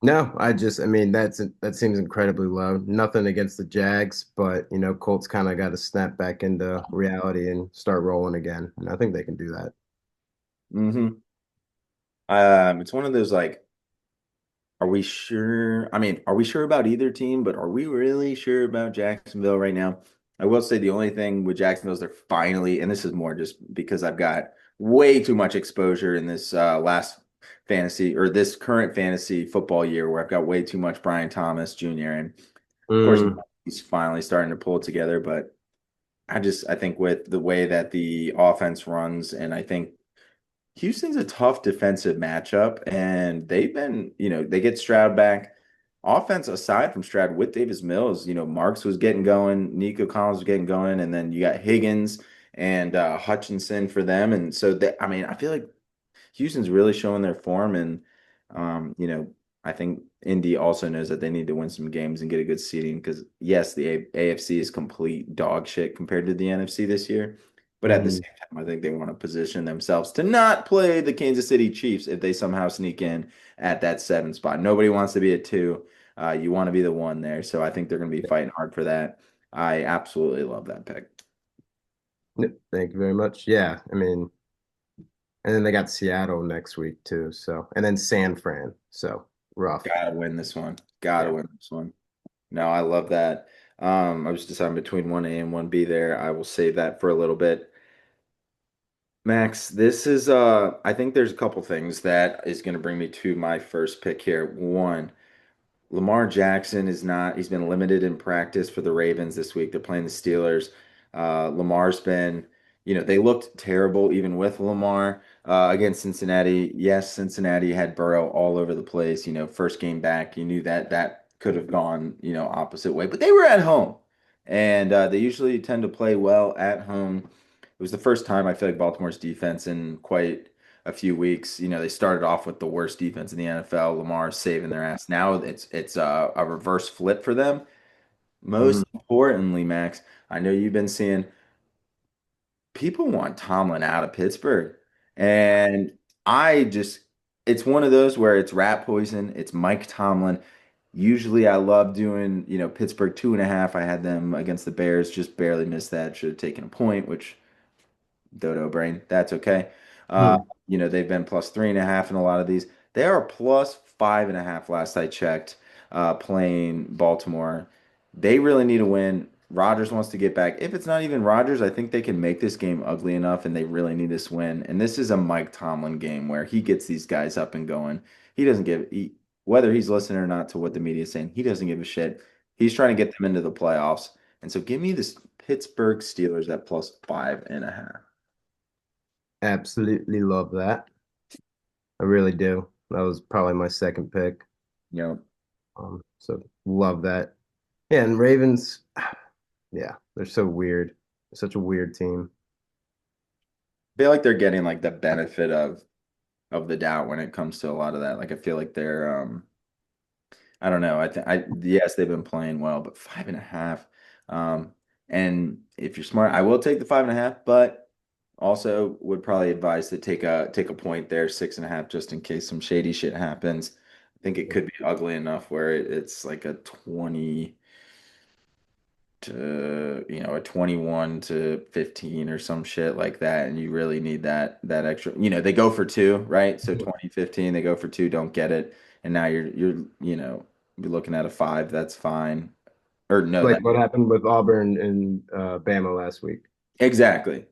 No, I mean, that seems incredibly low. Nothing against the Jags, but Colts kind of got to snap back into reality and start rolling again. And I think they can do that. Hmm. It's one of those like, are we sure? I mean, are we sure about either team? But are we really sure about Jacksonville right now? I will say the only thing with Jacksonville is they're finally, and this is more just because I've got way too much exposure in this last fantasy or this current fantasy football year where I've got way too much Brian Thomas Jr. And of course, Mm, he's finally starting to pull it together. But I think with the way that the offense runs, and I think Houston's a tough defensive matchup, and they've been, they get Stroud back. Offense aside from Stroud with Davis Mills, Marks was getting going, Nico Collins was getting going, and then you got Higgins and Hutchinson for them. And so that, I mean, I feel like Houston's really showing their form, and um, you know, I think Indy also knows that they need to win some games and get a good seeding because yes, the AFC is complete dog shit compared to the NFC this year, but at the mm. same time, I think they want to position themselves to not play the Kansas City Chiefs if they somehow sneak in at that 7 spot. Nobody wants to be a 2. You want to be the 1 there, so I think they're going to be fighting hard for that. I absolutely love that pick. Yep, thank you very much. Yeah, I mean, and then they got Seattle next week too. So, and then San Fran. So rough. Gotta win this one. Gotta Yeah. win this one. No, I love that. I was deciding between 1A and 1B there. I will save that for a little bit. Max, this is I think there's a couple things that is going to bring me to my first pick here. One, Lamar Jackson is not, he's been limited in practice for the Ravens this week. They're playing the Steelers. Lamar's been, they looked terrible even with Lamar against Cincinnati. Yes, Cincinnati had Burrow all over the place. First game back, you knew that that could have gone, opposite way, but they were at home. And they usually tend to play well at home. It was the first time I feel like Baltimore's defense in quite a few weeks. They started off with the worst defense in the NFL. Lamar saving their ass. Now it's a reverse flip for them. Mm. Most importantly, Max, I know you've been seeing people want Tomlin out of Pittsburgh, and I just it's one of those where it's rat poison. It's Mike Tomlin. Usually, I love doing Pittsburgh 2.5. I had them against the Bears, just barely missed that. Should have taken a point, which dodo brain. That's okay. Uh, Mm. they've been plus 3.5 in a lot of these. They are plus 5.5 last I checked, playing Baltimore. They really need a win. Rodgers wants to get back. If it's not even Rodgers, I think they can make this game ugly enough, and they really need this win. And this is a Mike Tomlin game where he gets these guys up and going. He doesn't whether he's listening or not to what the media is saying, he doesn't give a shit. He's trying to get them into the playoffs. And so give me this Pittsburgh Steelers at plus 5.5. Absolutely love that. I really do. That was probably my second pick. You know, So love that. Yeah, and Ravens, yeah, they're so weird. Such a weird team. feel like they're getting like the benefit of the doubt when it comes to a lot of that. Like I feel like they're I don't know. I yes, they've been playing well, but 5.5. Um and if you're smart, I will take the 5.5, but also would probably advise to take a point there, 6.5, just in case some shady shit happens. I think it could be ugly enough where it's like a 20 to a 21 to 15 or some shit like that, and you really need that extra, they go for two, right? So 20-15, they go for two, don't get it, and now you're looking at a 5. That's fine. Or no, Like that what happened with Auburn and Bama last week. exactly.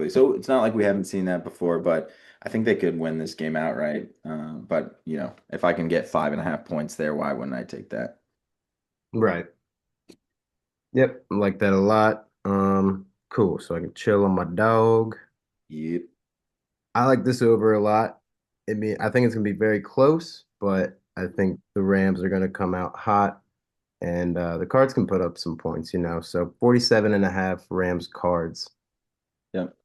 So it's not like we haven't seen that before, but I think they could win this game outright. But if I can get 5.5 points there, why wouldn't I take that? Right. Yep, I like that a lot. Cool. So I can chill on my dog. Yep. I like this over a lot. I think it's gonna be very close, but I think the Rams are gonna come out hot and the Cards can put up some points. So 47 and a half Rams Cards. Yep.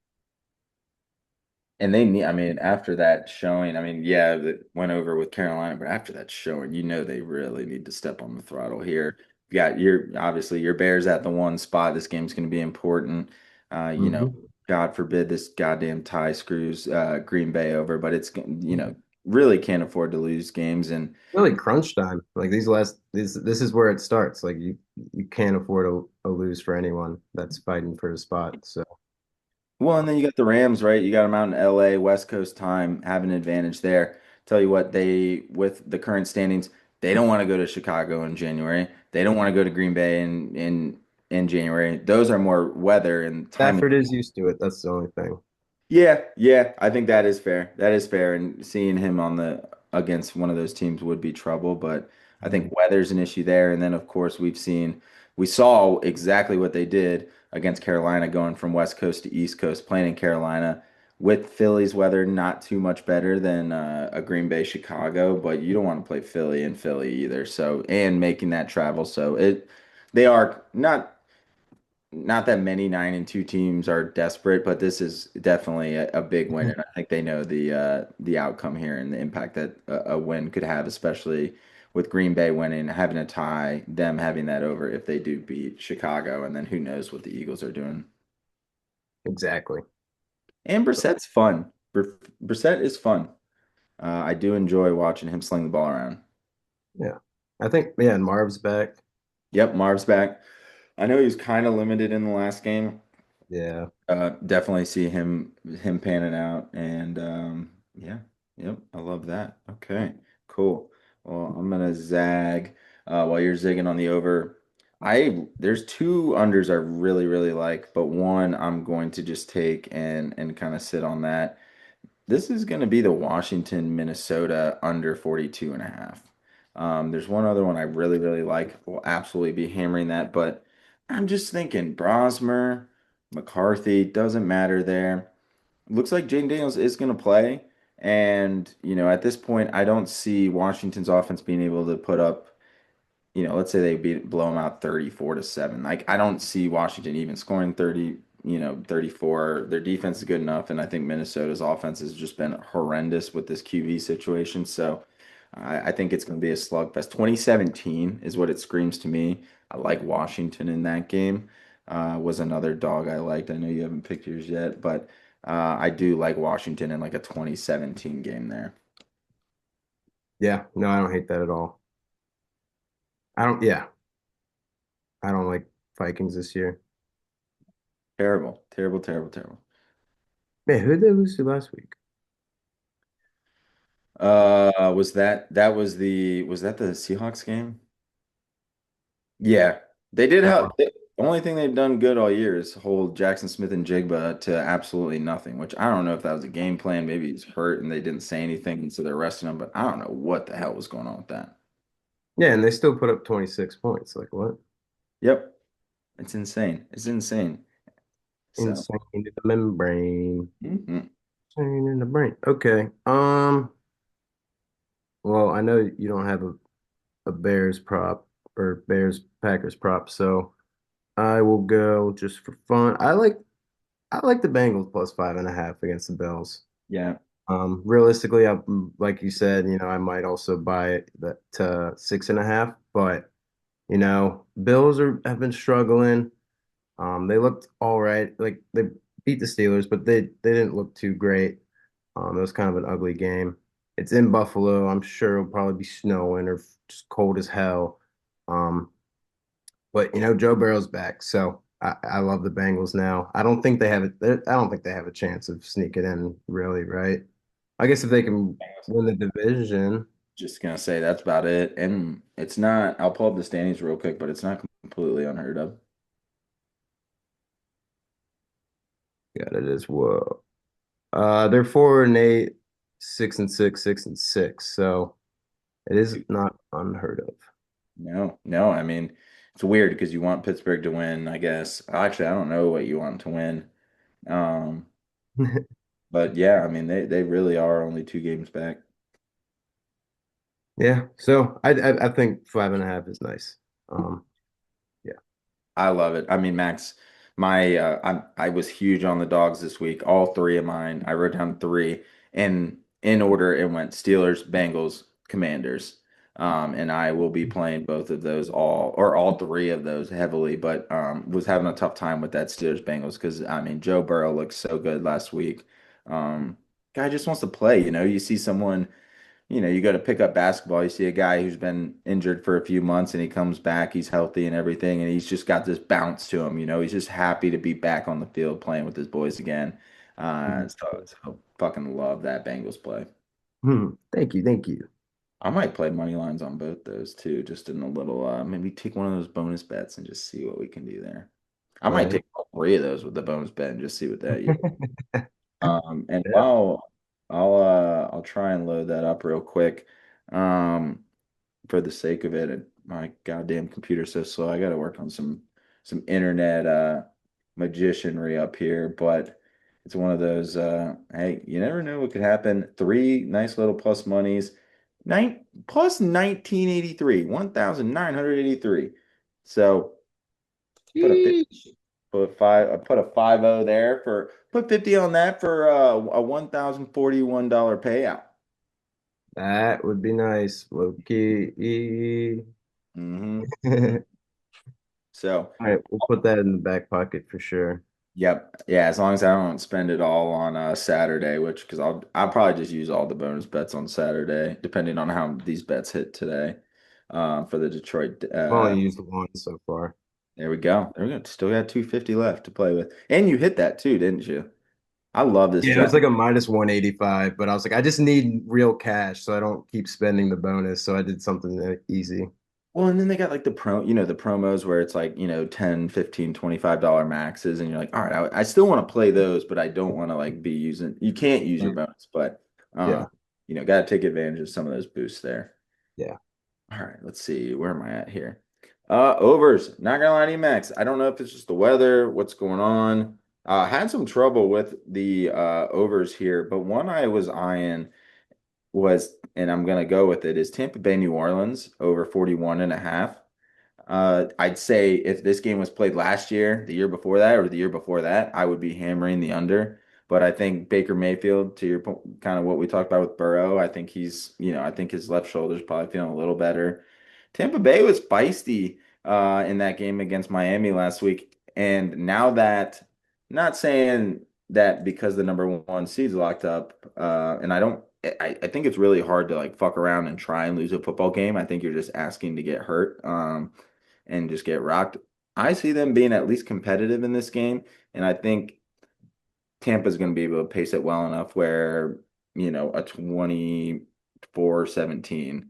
And they need, I mean, after that showing, I mean, yeah, that went over with Carolina, but after that showing, they really need to step on the throttle here. You got obviously your Bears at the 1 spot. This game's going to be important. Hmm. God forbid this goddamn tie screws Green Bay over, but it's. really can't afford to lose games. And Really crunch time. Like these last this is where it starts. Like you can't afford a lose for anyone that's fighting for a spot. So well, and then you got the Rams, right? You got them out in LA, West Coast time, have an advantage there. Tell you what, they with the current standings, they don't want to go to Chicago in January. They don't want to go to Green Bay in January. Those are more weather and timing. Stafford is used to it. That's the only thing. Yeah, yeah, I think that is fair. That is fair. And seeing him on the against one of those teams would be trouble, but I think Mhm. weather's an issue there. And then of course we saw exactly what they did against Carolina going from West Coast to East Coast, playing in Carolina with Philly's weather not too much better than a Green Bay, Chicago, but you don't want to play Philly in Philly either. So and making that travel. So it they are not that many 9-2 teams are desperate, but this is definitely a big win, and I think they know the outcome here and the impact that a win could have, especially with Green Bay winning, having a tie, them having that over if they do beat Chicago, and then who knows what the Eagles are doing. Exactly. And Brissett's fun. Brissett is fun. I do enjoy watching him sling the ball around. Yeah. I think yeah, and Marv's back. Yep, Marv's back. I know he was kind of limited in the last game. Yeah. Definitely see him panning out, and yeah, yep, I love that. Okay, cool. Well, I'm gonna zag while you're zigging on the over. I there's two unders I really like, but one I'm going to just take and kind of sit on that. This is going to be the Washington, Minnesota under 42 and a half. There's one other one I really like. We'll absolutely be hammering that, but I'm just thinking Brosmer, McCarthy, doesn't matter there. Looks like Jane Daniels is going to play. And, at this point, I don't see Washington's offense being able to put up let's say they blow them out 34-7. Like I don't see Washington even scoring 30, 34. Their defense is good enough, and I think Minnesota's offense has just been horrendous with this QB situation. So I think it's going to be a slugfest. 2017 is what it screams to me. I like Washington in that game. Was another dog I liked. I know you haven't picked yours yet, but I do like Washington in like a 2017 game there. Yeah. No, I don't hate that at all. I don't yeah. I don't like Vikings this year. Terrible, terrible, terrible, terrible. Man, who did they lose to last week? Was that the Seahawks game? Yeah. They did have Oh, the only thing they've done good all year is hold Jackson Smith and Jigba to absolutely nothing, which I don't know if that was a game plan. Maybe he's hurt and they didn't say anything, and so they're resting him, but I don't know what the hell was going on with that. yeah, and they still put up 26 points. Like what? Yep. It's insane. It's insane. So, Insane in the membrane. mhm. Insane in the brain. Okay. Well, I know you don't have a Bears prop or Bears Packers prop, so I will go just for fun. I like the Bengals plus 5.5 against the Bills. Yeah. Realistically, like you said, I might also buy it that to 6.5, but Bills have been struggling. They looked all right. Like they beat the Steelers, but they didn't look too great. It was kind of an ugly game. It's in Buffalo. I'm sure it'll probably be snowing or just cold as hell. Um, but Joe Burrow's back, so I love the Bengals now. I don't think they have it. I don't think they have a chance of sneaking in, really, right? I guess if they can win the division, Just gonna say that's about it. And it's not, I'll pull up the standings real quick, but it's not completely unheard of. yeah, it is. Whoa. They're 4-8, 6-6, 6-6. So it is not unheard No, no. I mean, it's weird because you want Pittsburgh to win, I guess. Actually, I don't know what you want to win. Um, of. but yeah, I mean, they really are only 2 games back. Yeah. So I think 5.5 is nice. Yeah. I love it. I mean, Max, my I was huge on the dogs this week. All three of mine. I wrote down three, and in order it went Steelers, Bengals, Commanders. And I will be playing both of those all three of those heavily, but was having a tough time with that Steelers Bengals because I mean Joe Burrow looked so good last week. Um, Guy just wants to play, you see someone. you go to pick up basketball, you see a guy who's been injured for a few months and he comes back, he's healthy and everything, and he's just got this bounce to him, he's just happy to be back on the field playing with his boys again. So fucking love that Bengals play. Thank you, thank you. I might play money lines on both those too, just in a little maybe take one of those bonus bets and just see what we can do there. I might Right. take all three of those with the bonus bet and just see what that yields. And Yep. while I'll try and load that up real quick, for the sake of it. And my goddamn computer's so slow. I got to work on some internet magicianry up here, but it's one of those hey, you never know what could happen. Three nice little plus monies. Nine plus 1983, 1983. So put a bit Sheesh. put five I put a 50 there for put 50 on that for a $1,041 payout. That would be nice. Low key. Hmm. All So right, we'll put that in the back pocket for sure. yep. Yeah, as long as I don't spend it all on Saturday, which because I'll probably just use all the bonus bets on Saturday, depending on how these bets hit today. For the Detroit. I've only used one so far. There we go. There we go. Still got 250 left to play with. And you hit that too, didn't you? I love this Yeah, it was draft. like a minus 185, but I was like, I just need real cash so I don't keep spending the bonus. So I did something easy. Well, and then they got like the promos where it's like, 10, 15, $25 maxes, and you're like, all right, I still want to play those, but I don't want to like be using, you can't use your bonus, but uh, Yeah, got to take advantage of some of those boosts there. yeah. All right, let's see. Where am I at here? Overs. Not gonna lie to you, Max. I don't know if it's just the weather, what's going on. Had some trouble with the overs here, but one I was eyeing was, and I'm gonna go with it, is Tampa Bay New Orleans over 41 and a half. I'd say if this game was played last year, the year before that, or the year before that, I would be hammering the under. But I think Baker Mayfield, to your point, kind of what we talked about with Burrow, I think I think his left shoulder's probably feeling a little better. Tampa Bay was feisty in that game against Miami last week. And now that, not saying that because the number one seed's locked up, and I think it's really hard to like fuck around and try and lose a football game. I think you're just asking to get hurt. And just get rocked. I see them being at least competitive in this game, and I think Tampa's going to be able to pace it well enough where, a 24-17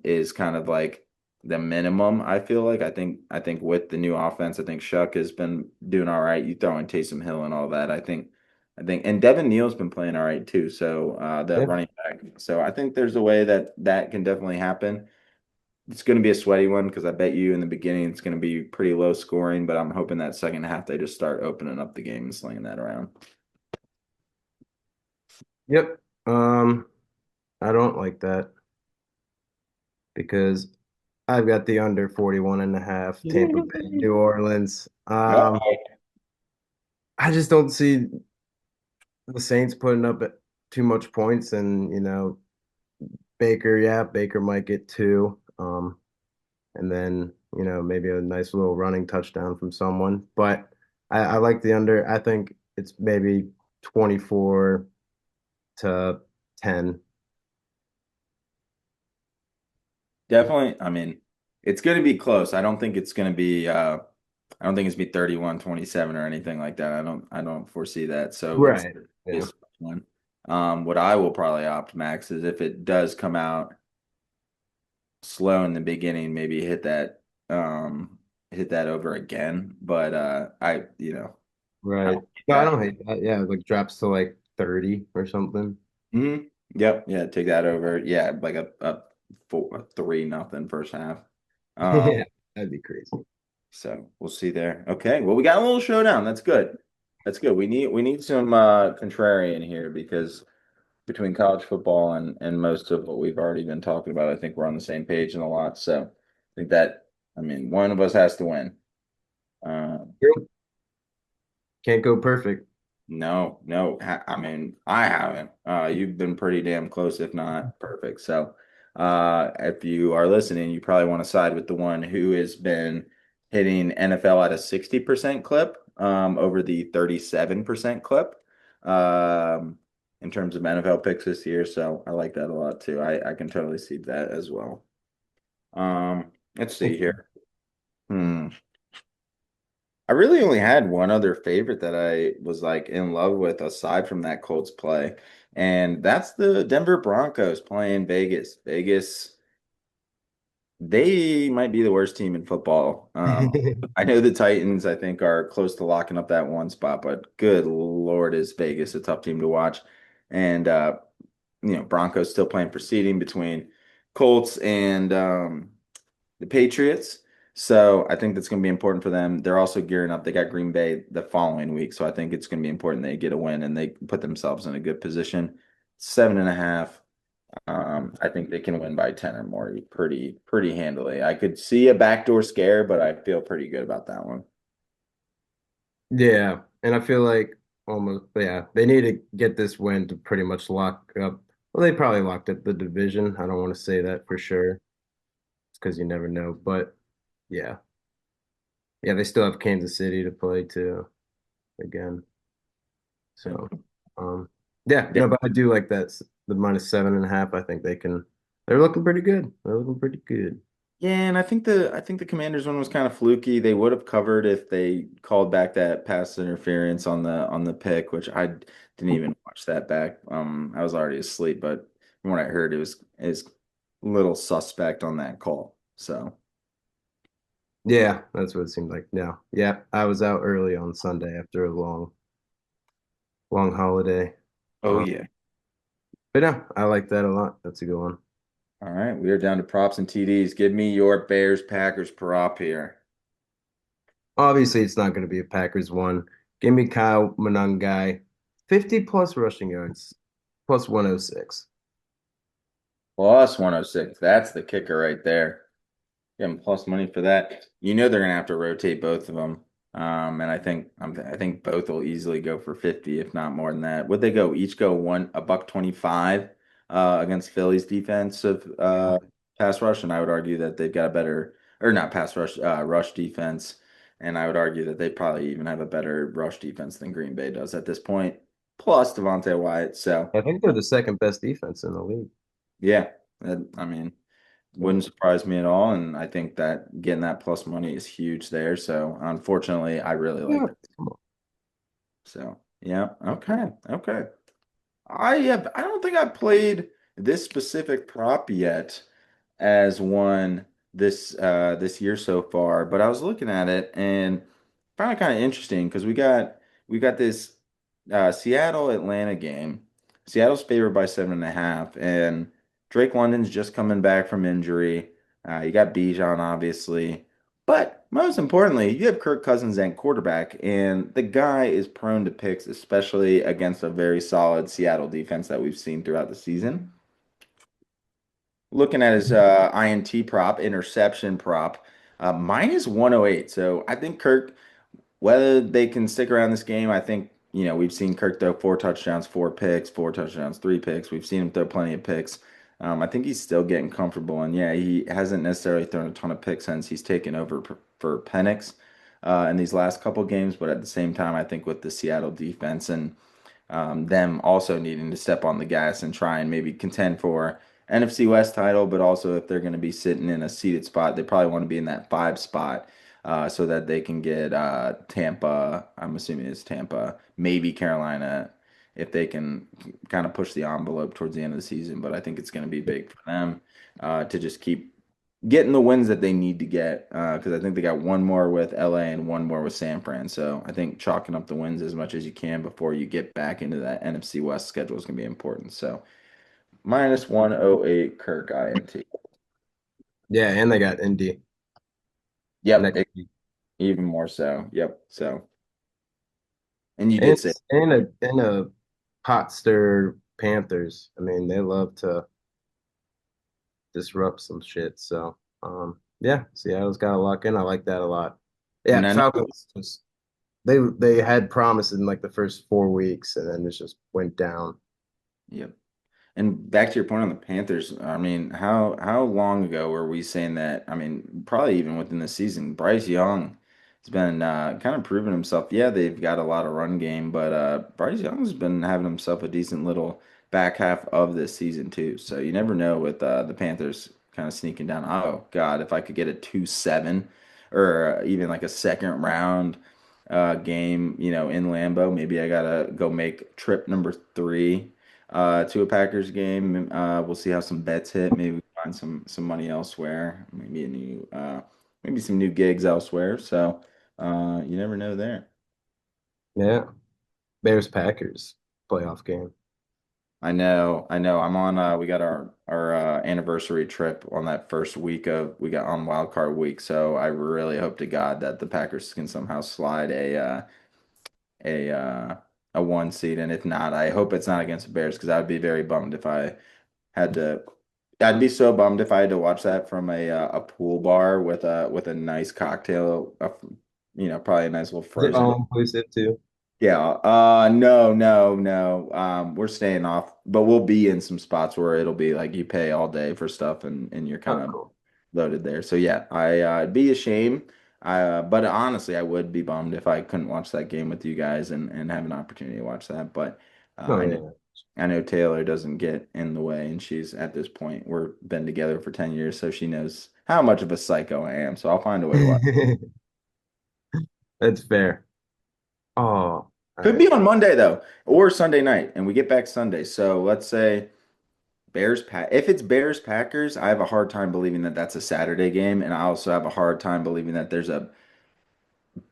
is kind of like the minimum, I feel like. I think with the new offense, I think Shuck has been doing all right. You throw in Taysom Hill and all that. I think and Devin Neal's been playing all right too. So the Yeah. running back. So I think there's a way that that can definitely happen. It's going to be a sweaty one because I bet you in the beginning it's going to be pretty low scoring, but I'm hoping that second half they just start opening up the game and slinging that around. Yep. I don't like that because I've got the under 41 and a half Tampa Bay, New Orleans. Uh-oh. I just don't see the Saints putting up too much points and, Baker, yeah, Baker might get two. And then, maybe a nice little running touchdown from someone. But I like the under. I think it's maybe 24 to 10. Definitely. I mean, it's going to be close. I don't think it's be 31-27 or anything like that. I don't foresee that. So it's Right. Yeah. this one. What I will probably opt, Max, is if it does come out slow in the beginning, maybe hit that over again. But I Right. don't hate No, I that. don't hate that. Yeah, like drops to like 30 or something. Mhm. Yep. Yeah. Take that over. Yeah. Like a 3-0 first half. Um, Yeah, that'd be crazy. so we'll see there. Okay. Well, we got a little showdown. That's good. That's good. We need some contrarian here because between college football and most of what we've already been talking about, I think we're on the same page in a lot. So I think that, I mean, one of us has to win. Um, Yep. Can't go perfect. No, no. I mean, I haven't. You've been pretty damn close, if not perfect. So, if you are listening, you probably want to side with the one who has been hitting NFL at a 60% clip, over the 37% clip. Um, in terms of NFL picks this year, so I like that a lot too. I can totally see that as well. Let's see here. Hmm. I really only had one other favorite that I was like in love with aside from that Colts play, and that's the Denver Broncos playing Vegas. Vegas, they might be the worst team in football. I know the Titans, I think, are close to locking up that one spot, but good Lord, is Vegas a tough team to watch. And Broncos still playing proceeding between Colts and the Patriots. So I think that's going to be important for them. They're also gearing up. They got Green Bay the following week. So I think it's going to be important they get a win and they put themselves in a good position. 7.5. I think they can win by 10 or more pretty handily. I could see a backdoor scare, but I feel pretty good about that one. Yeah, and I feel like almost yeah, they need to get this win to pretty much lock up. Well, they probably locked up the division. I don't want to say that for sure. It's because you never know. But yeah, yeah, they still have Kansas City to play too again. So, um, yeah, Yeah. no, but I do like that the -7.5. I think they can. They're looking pretty good. They're looking pretty good. Yeah, and I think the Commanders one was kind of fluky. They would have covered if they called back that pass interference on the pick, which I didn't even watch that back. I was already asleep, but from what I heard, it was is little suspect on that call. So, Yeah, that's what it seemed like. Yeah, yeah, I was out early on Sunday after a long holiday. oh Um, yeah. but no, I like that a lot. That's a good one. All right, we are down to props and TDs. Give me your Bears Packers prop here. Obviously, it's not going to be a Packers one. Give me Kyle Monangai, 50 plus rushing yards, plus 106. Plus 106. That's the kicker right there. Give them plus money for that. You know they're gonna have to rotate both of them. And I think both will easily go for 50, if not more than that. Would they go each go one a buck 25 against Philly's defensive pass rush? And I would argue that they've got a better or not pass rush rush defense. And I would argue that they probably even have a better rush defense than Green Bay does at this point. Plus Devontae Wyatt. So I think they're the second best defense in the league. yeah, I mean. So, Wouldn't surprise me at all, and I think that getting that plus money is huge there. So unfortunately, I really like yeah, that. So yeah, okay. I don't think I've played this specific prop yet as one this year so far, but I was looking at it and found it kind of interesting because we got this Seattle Atlanta game. Seattle's favored by 7.5, and Drake London's just coming back from injury. You got Bijan, obviously. But most importantly, you have Kirk Cousins at quarterback, and the guy is prone to picks, especially against a very solid Seattle defense that we've seen throughout the season. Looking at his INT prop, interception prop, minus 108. So I think Kirk, whether they can stick around this game, I think, we've seen Kirk throw 4 touchdowns, 4 picks, 4 touchdowns, 3 picks. We've seen him throw plenty of picks. I think he's still getting comfortable. And yeah, he hasn't necessarily thrown a ton of picks since he's taken over for Penix in these last couple games. But at the same time, I think with the Seattle defense and them also needing to step on the gas and try and maybe contend for NFC West title, but also if they're going to be sitting in a seated spot, they probably want to be in that 5 spot so that they can get Tampa. I'm assuming it's Tampa, maybe Carolina, if they can kind of push the envelope towards the end of the season. But I think it's going to be big for them to just keep getting the wins that they need to get because I think they got one more with LA and one more with San Fran. So I think chalking up the wins as much as you can before you get back into that NFC West schedule is going to be important. So minus 108 Kirk INT. yeah, and they got Indy Yep, next week. even more so. Yep. So and you And did say and a pot stir Panthers. I mean, they love to disrupt some shit. So, yeah, Seattle's got to lock in. I like that a lot. and Yeah, I know. Falcons just they had promise in like the first 4 weeks, and then it just went down. Yep. And back to your point on the Panthers, I mean, how long ago were we saying that? I mean, probably even within the season, Bryce Young He's been kind of proving himself. Yeah, they've got a lot of run game, but Bryce Young's been having himself a decent little back half of this season too. So you never know with the Panthers kind of sneaking down. Oh God, if I could get a 2-7 or even like a second round game, in Lambeau, maybe I gotta go make trip number three to a Packers game. We'll see how some bets hit. Maybe we find some money elsewhere. Maybe some new gigs elsewhere. So. You never know there. Yeah. Bears Packers playoff game. I know, I know. I'm on we got our anniversary trip on that first week of we got on wild card week, so I really hope to God that the Packers can somehow slide a uh a one seed, and if not, I hope it's not against the Bears because I would be very bummed if I had to. I'd be so bummed if I had to watch that from a pool bar with a nice cocktail, probably a nice little Is it frozen. all inclusive too? Yeah, no, no, no. We're staying off, but we'll be in some spots where it'll be like you pay all day for stuff and you're kind Oh, of cool. loaded there. So yeah, it'd be a shame. But honestly, I would be bummed if I couldn't watch that game with you guys and have an opportunity to watch that. But Oh I know yeah. I know Taylor doesn't get in the way, and she's at this point, we're been together for 10 years, so she knows how much of a psycho I am. So I'll find a way to watch. That's fair. Oh, all Could right. be on Monday though, or Sunday night, and we get back Sunday. So let's say if it's Bears Packers, I have a hard time believing that that's a Saturday game, and I also have a hard time believing that there's a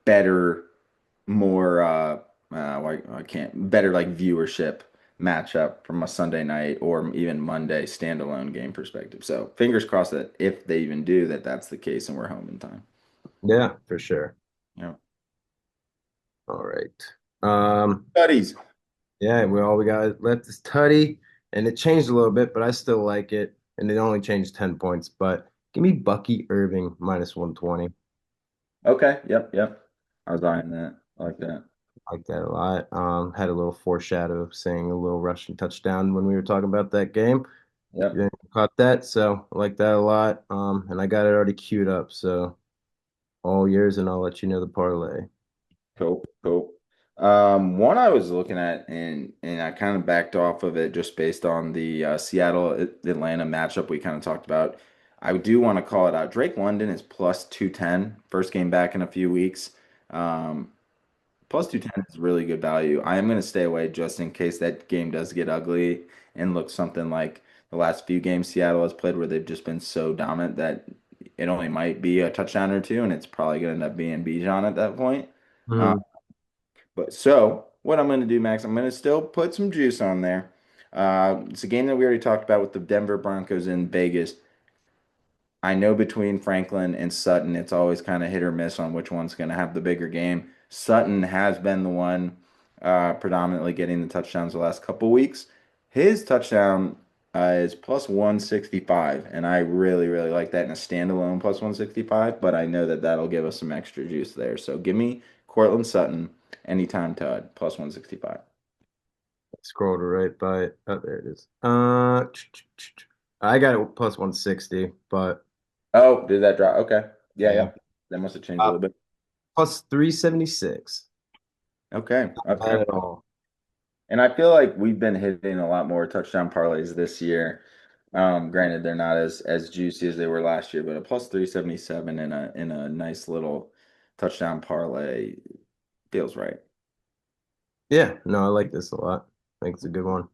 better, more I can't better like viewership matchup from a Sunday night or even Monday standalone game perspective. So fingers crossed that if they even do that, that's the case, and we're home in time. Yeah, for sure. Yeah, All right. Um, buddies. yeah, we got left is Tutty, and it changed a little bit, but I still like it. And it only changed 10 points. But give me Bucky Irving minus 120. Okay. Yep. Yep. I was eyeing that. I like that. Like that a lot. Had a little foreshadow of saying a little rushing touchdown when we were talking about that game. Yep. You caught that, so I like that a lot. And I got it already queued up, so all yours, and I'll let you know the parlay. Cool, cool. One I was looking at and I kind of backed off of it just based on the Seattle Atlanta matchup we kind of talked about. I do want to call it out. Drake London is plus 210, first game back in a few weeks. Um, Plus 210 is really good value. I am going to stay away just in case that game does get ugly and look something like the last few games Seattle has played where they've just been so dominant that it only might be a touchdown or two, and it's probably going to end up being Bijan at that point. Uh, Hmm. but so what I'm going to do, Max, I'm going to still put some juice on there. It's a game that we already talked about with the Denver Broncos in Vegas. I know between Franklin and Sutton, it's always kind of hit or miss on which one's going to have the bigger game. Sutton has been the one predominantly getting the touchdowns the last couple weeks. His touchdown is plus 165, and I really, really like that in a standalone plus 165, but I know that that'll give us some extra juice there. So give me Cortland Sutton anytime Todd plus 165. Scrolled right by it. Oh, there it is. I got it plus 160, but Oh, did that drop? Okay. Yeah, yeah, yeah. That must have changed a uh, little bit. plus 376. Okay. Okay. Not at all. And I feel like we've been hitting a lot more touchdown parlays this year. Granted, they're not as juicy as they were last year, but a plus 377 in a nice little touchdown parlay feels right. Yeah, no, I like this a lot. I think it's a good one.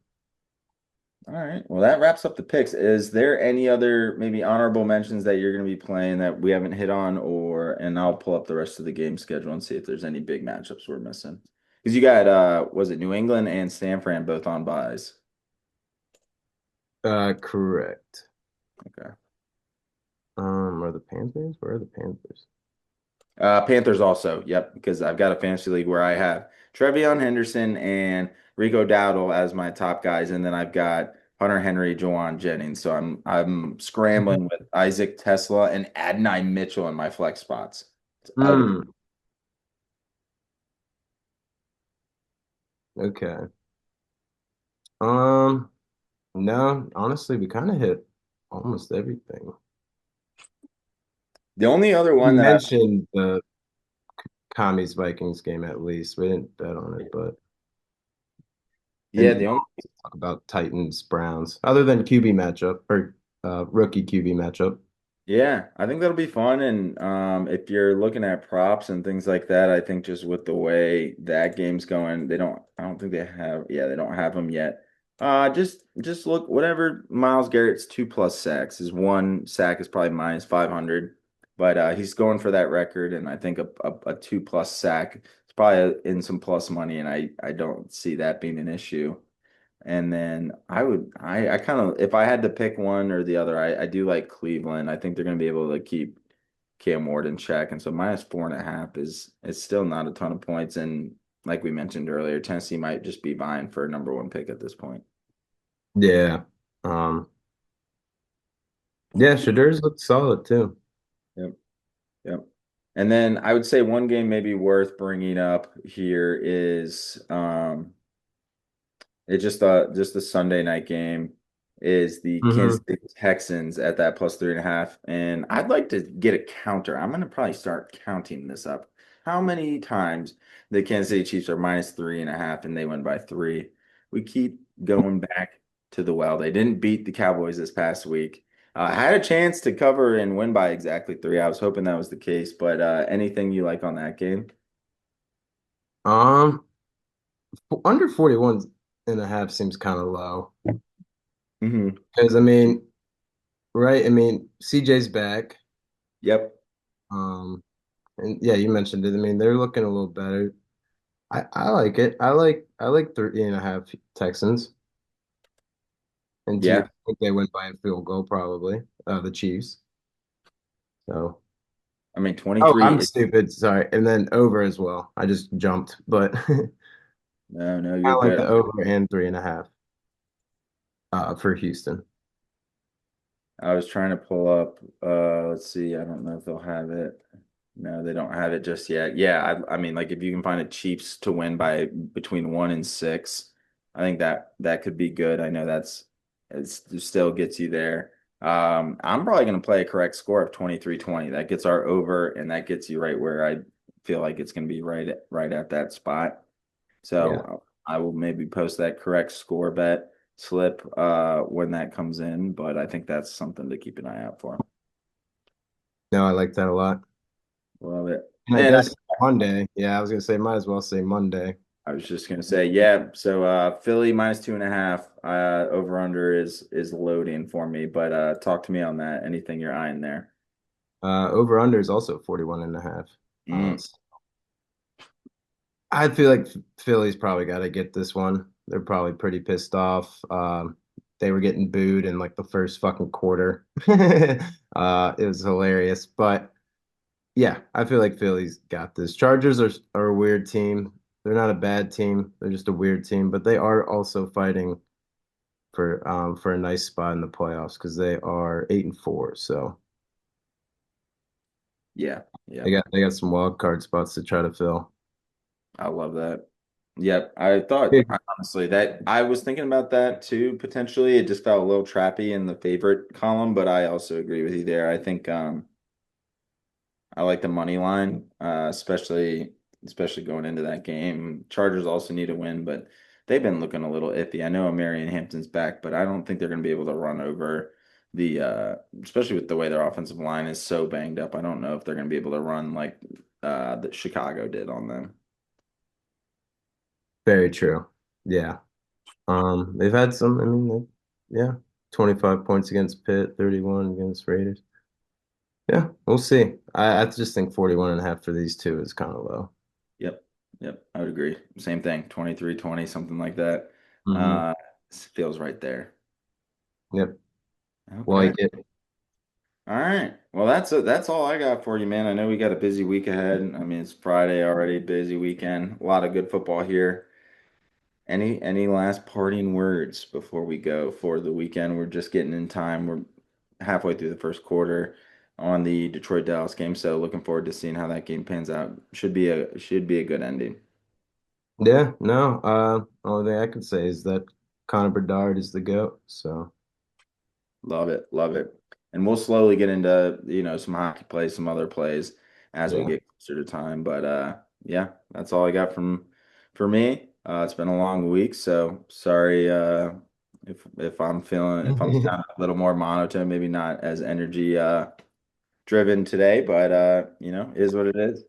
All right. Well, that wraps up the picks. Is there any other maybe honorable mentions that you're going to be playing that we haven't hit on, or and I'll pull up the rest of the game schedule and see if there's any big matchups we're missing. Because you got was it New England and San Fran both on buys? Correct. Okay. Are the Panthers? Where are the Panthers? Panthers also, yep, because I've got a fantasy league where I have Trevion Henderson and Rico Dowdle as my top guys, and then I've got Hunter Henry, Jawan Jennings. So I'm scrambling with Isaac Tesla and Adonai Mitchell in my flex spots. It's ugly. Hmm. Okay. Um, no, honestly, we kind of hit almost everything. The only other You one that I mentioned the Kami's Vikings game at least. We didn't bet on it, but Yeah, and the only talk about Titans Browns other than QB matchup or rookie QB matchup. Yeah, I think that'll be fun. And if you're looking at props and things like that, I think just with the way that game's going, I don't think they have, yeah, they don't have them yet. Just look, whatever Miles Garrett's 2+ sacks, his one sack is probably minus 500, but he's going for that record. And I think a 2+ sack is probably in some plus money. And I don't see that being an issue. And then I kind of, if I had to pick one or the other, I do like Cleveland. I think they're going to be able to keep Cam Ward in check. And so -4.5 is still not a ton of points. And like we mentioned earlier, Tennessee might just be vying for a number one pick at this point. Yeah. Um, yeah, Shadur's looked solid too. Yep. Yep. And then I would say one game maybe worth bringing up here is it's just the Sunday night game is the Kansas Hmm. City Texans at that +3.5. And I'd like to get a counter. I'm gonna probably start counting this up. How many times the Kansas City Chiefs are -3.5 and they win by three? We keep going back to the well. They didn't beat the Cowboys this past week. Had a chance to cover and win by exactly three. I was hoping that was the case, but anything you like on that game? Um, Under 41.5 seems kind of low. Hmm. Because I mean, right? I mean, CJ's back. Yep. Um, and yeah, you mentioned it. I mean, they're looking a little better. I like it. I like 30.5 Texans. And to your Yeah. point, they went by a field goal probably. The Chiefs. So I mean, oh, 23 I'm is stupid. Sorry. And then over as well. I just jumped, but no, no, I you're like good. the over and 3.5 for Houston. I was trying to pull up, let's see, I don't know if they'll have it. No, they don't have it just yet. Yeah, I mean, like if you can find a Chiefs to win by between 1 and 6, I think that could be good. I know it still gets you there. I'm probably going to play a correct score of 23-20. That gets our over, and that gets you right where I feel like it's going to be right at that spot. Yeah. So I will maybe post that correct score bet slip when that comes in, but I think that's something to keep an eye out for. No, I like that a lot. Love it. And I And guess Monday. Yeah, I was gonna say might as well say Monday. I was just gonna say, yeah. So Philly -2.5. Over under is loading for me, but talk to me on that. Anything you're eyeing there? Over under is also 41.5. Mm, I feel like Philly's probably got to get this one. They're probably pretty pissed off. They were getting booed in like the first fucking quarter. It was hilarious. But yeah, I feel like Philly's got this. Chargers are a weird team. They're not a bad team. They're just a weird team, but they are also fighting for a nice spot in the playoffs because they are 8-4. So yeah, yeah. they got some wild card spots to try to fill. I love that. Yep. I thought Big. honestly that I was thinking about that too, potentially. It just felt a little trappy in the favorite column, but I also agree with you there. I think I like the money line, especially going into that game. Chargers also need a win, but they've been looking a little iffy. I know Marion Hampton's back, but I don't think they're going to be able to run over especially with the way their offensive line is so banged up. I don't know if they're going to be able to run like that Chicago did on them. Very true. Yeah. They've had some, I mean, yeah, 25 points against Pitt, 31 against Raiders. Yeah, we'll see. I just think 41.5 for these two is kind of low. Yep. Yep. I would agree. Same thing. 23-20, something like that. Hmm. Uh, feels right there. Yep. Okay. Like it. All right. Well, that's all I got for you, man. I know we got a busy week ahead. I mean, it's Friday already, busy weekend. A lot of good football here. Any last parting words before we go for the weekend? We're just getting in time. We're halfway through the first quarter on the Detroit Dallas game, so looking forward to seeing how that game pans out. Should be a good ending. Yeah, no, only thing I can say is that Connor Bedard is the GOAT. So, Love it, love it. And we'll slowly get into, some hockey plays, some other plays as we yeah. get closer to time. But yeah, that's all I got for me. It's been a long week, so sorry if I'm sounding a little more monotone, maybe not as energy driven today, but is what it is.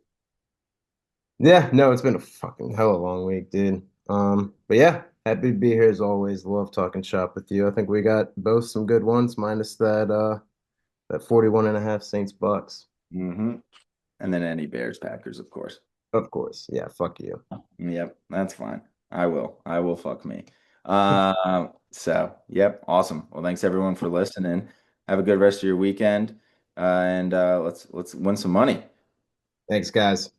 Yeah, no, it's been a fucking hell of a long week, dude. But yeah, happy to be here as always. Love talking shop with you. I think we got both some good ones, minus that 41 and a half Saints Bucks. hmm And then any Bears Packers, of course. Of course. Yeah, fuck you. Yep, that's fine. I will. I will fuck me. So yep, awesome. Well, thanks everyone for listening. Have a good rest of your weekend. And let's win some money. Thanks, guys.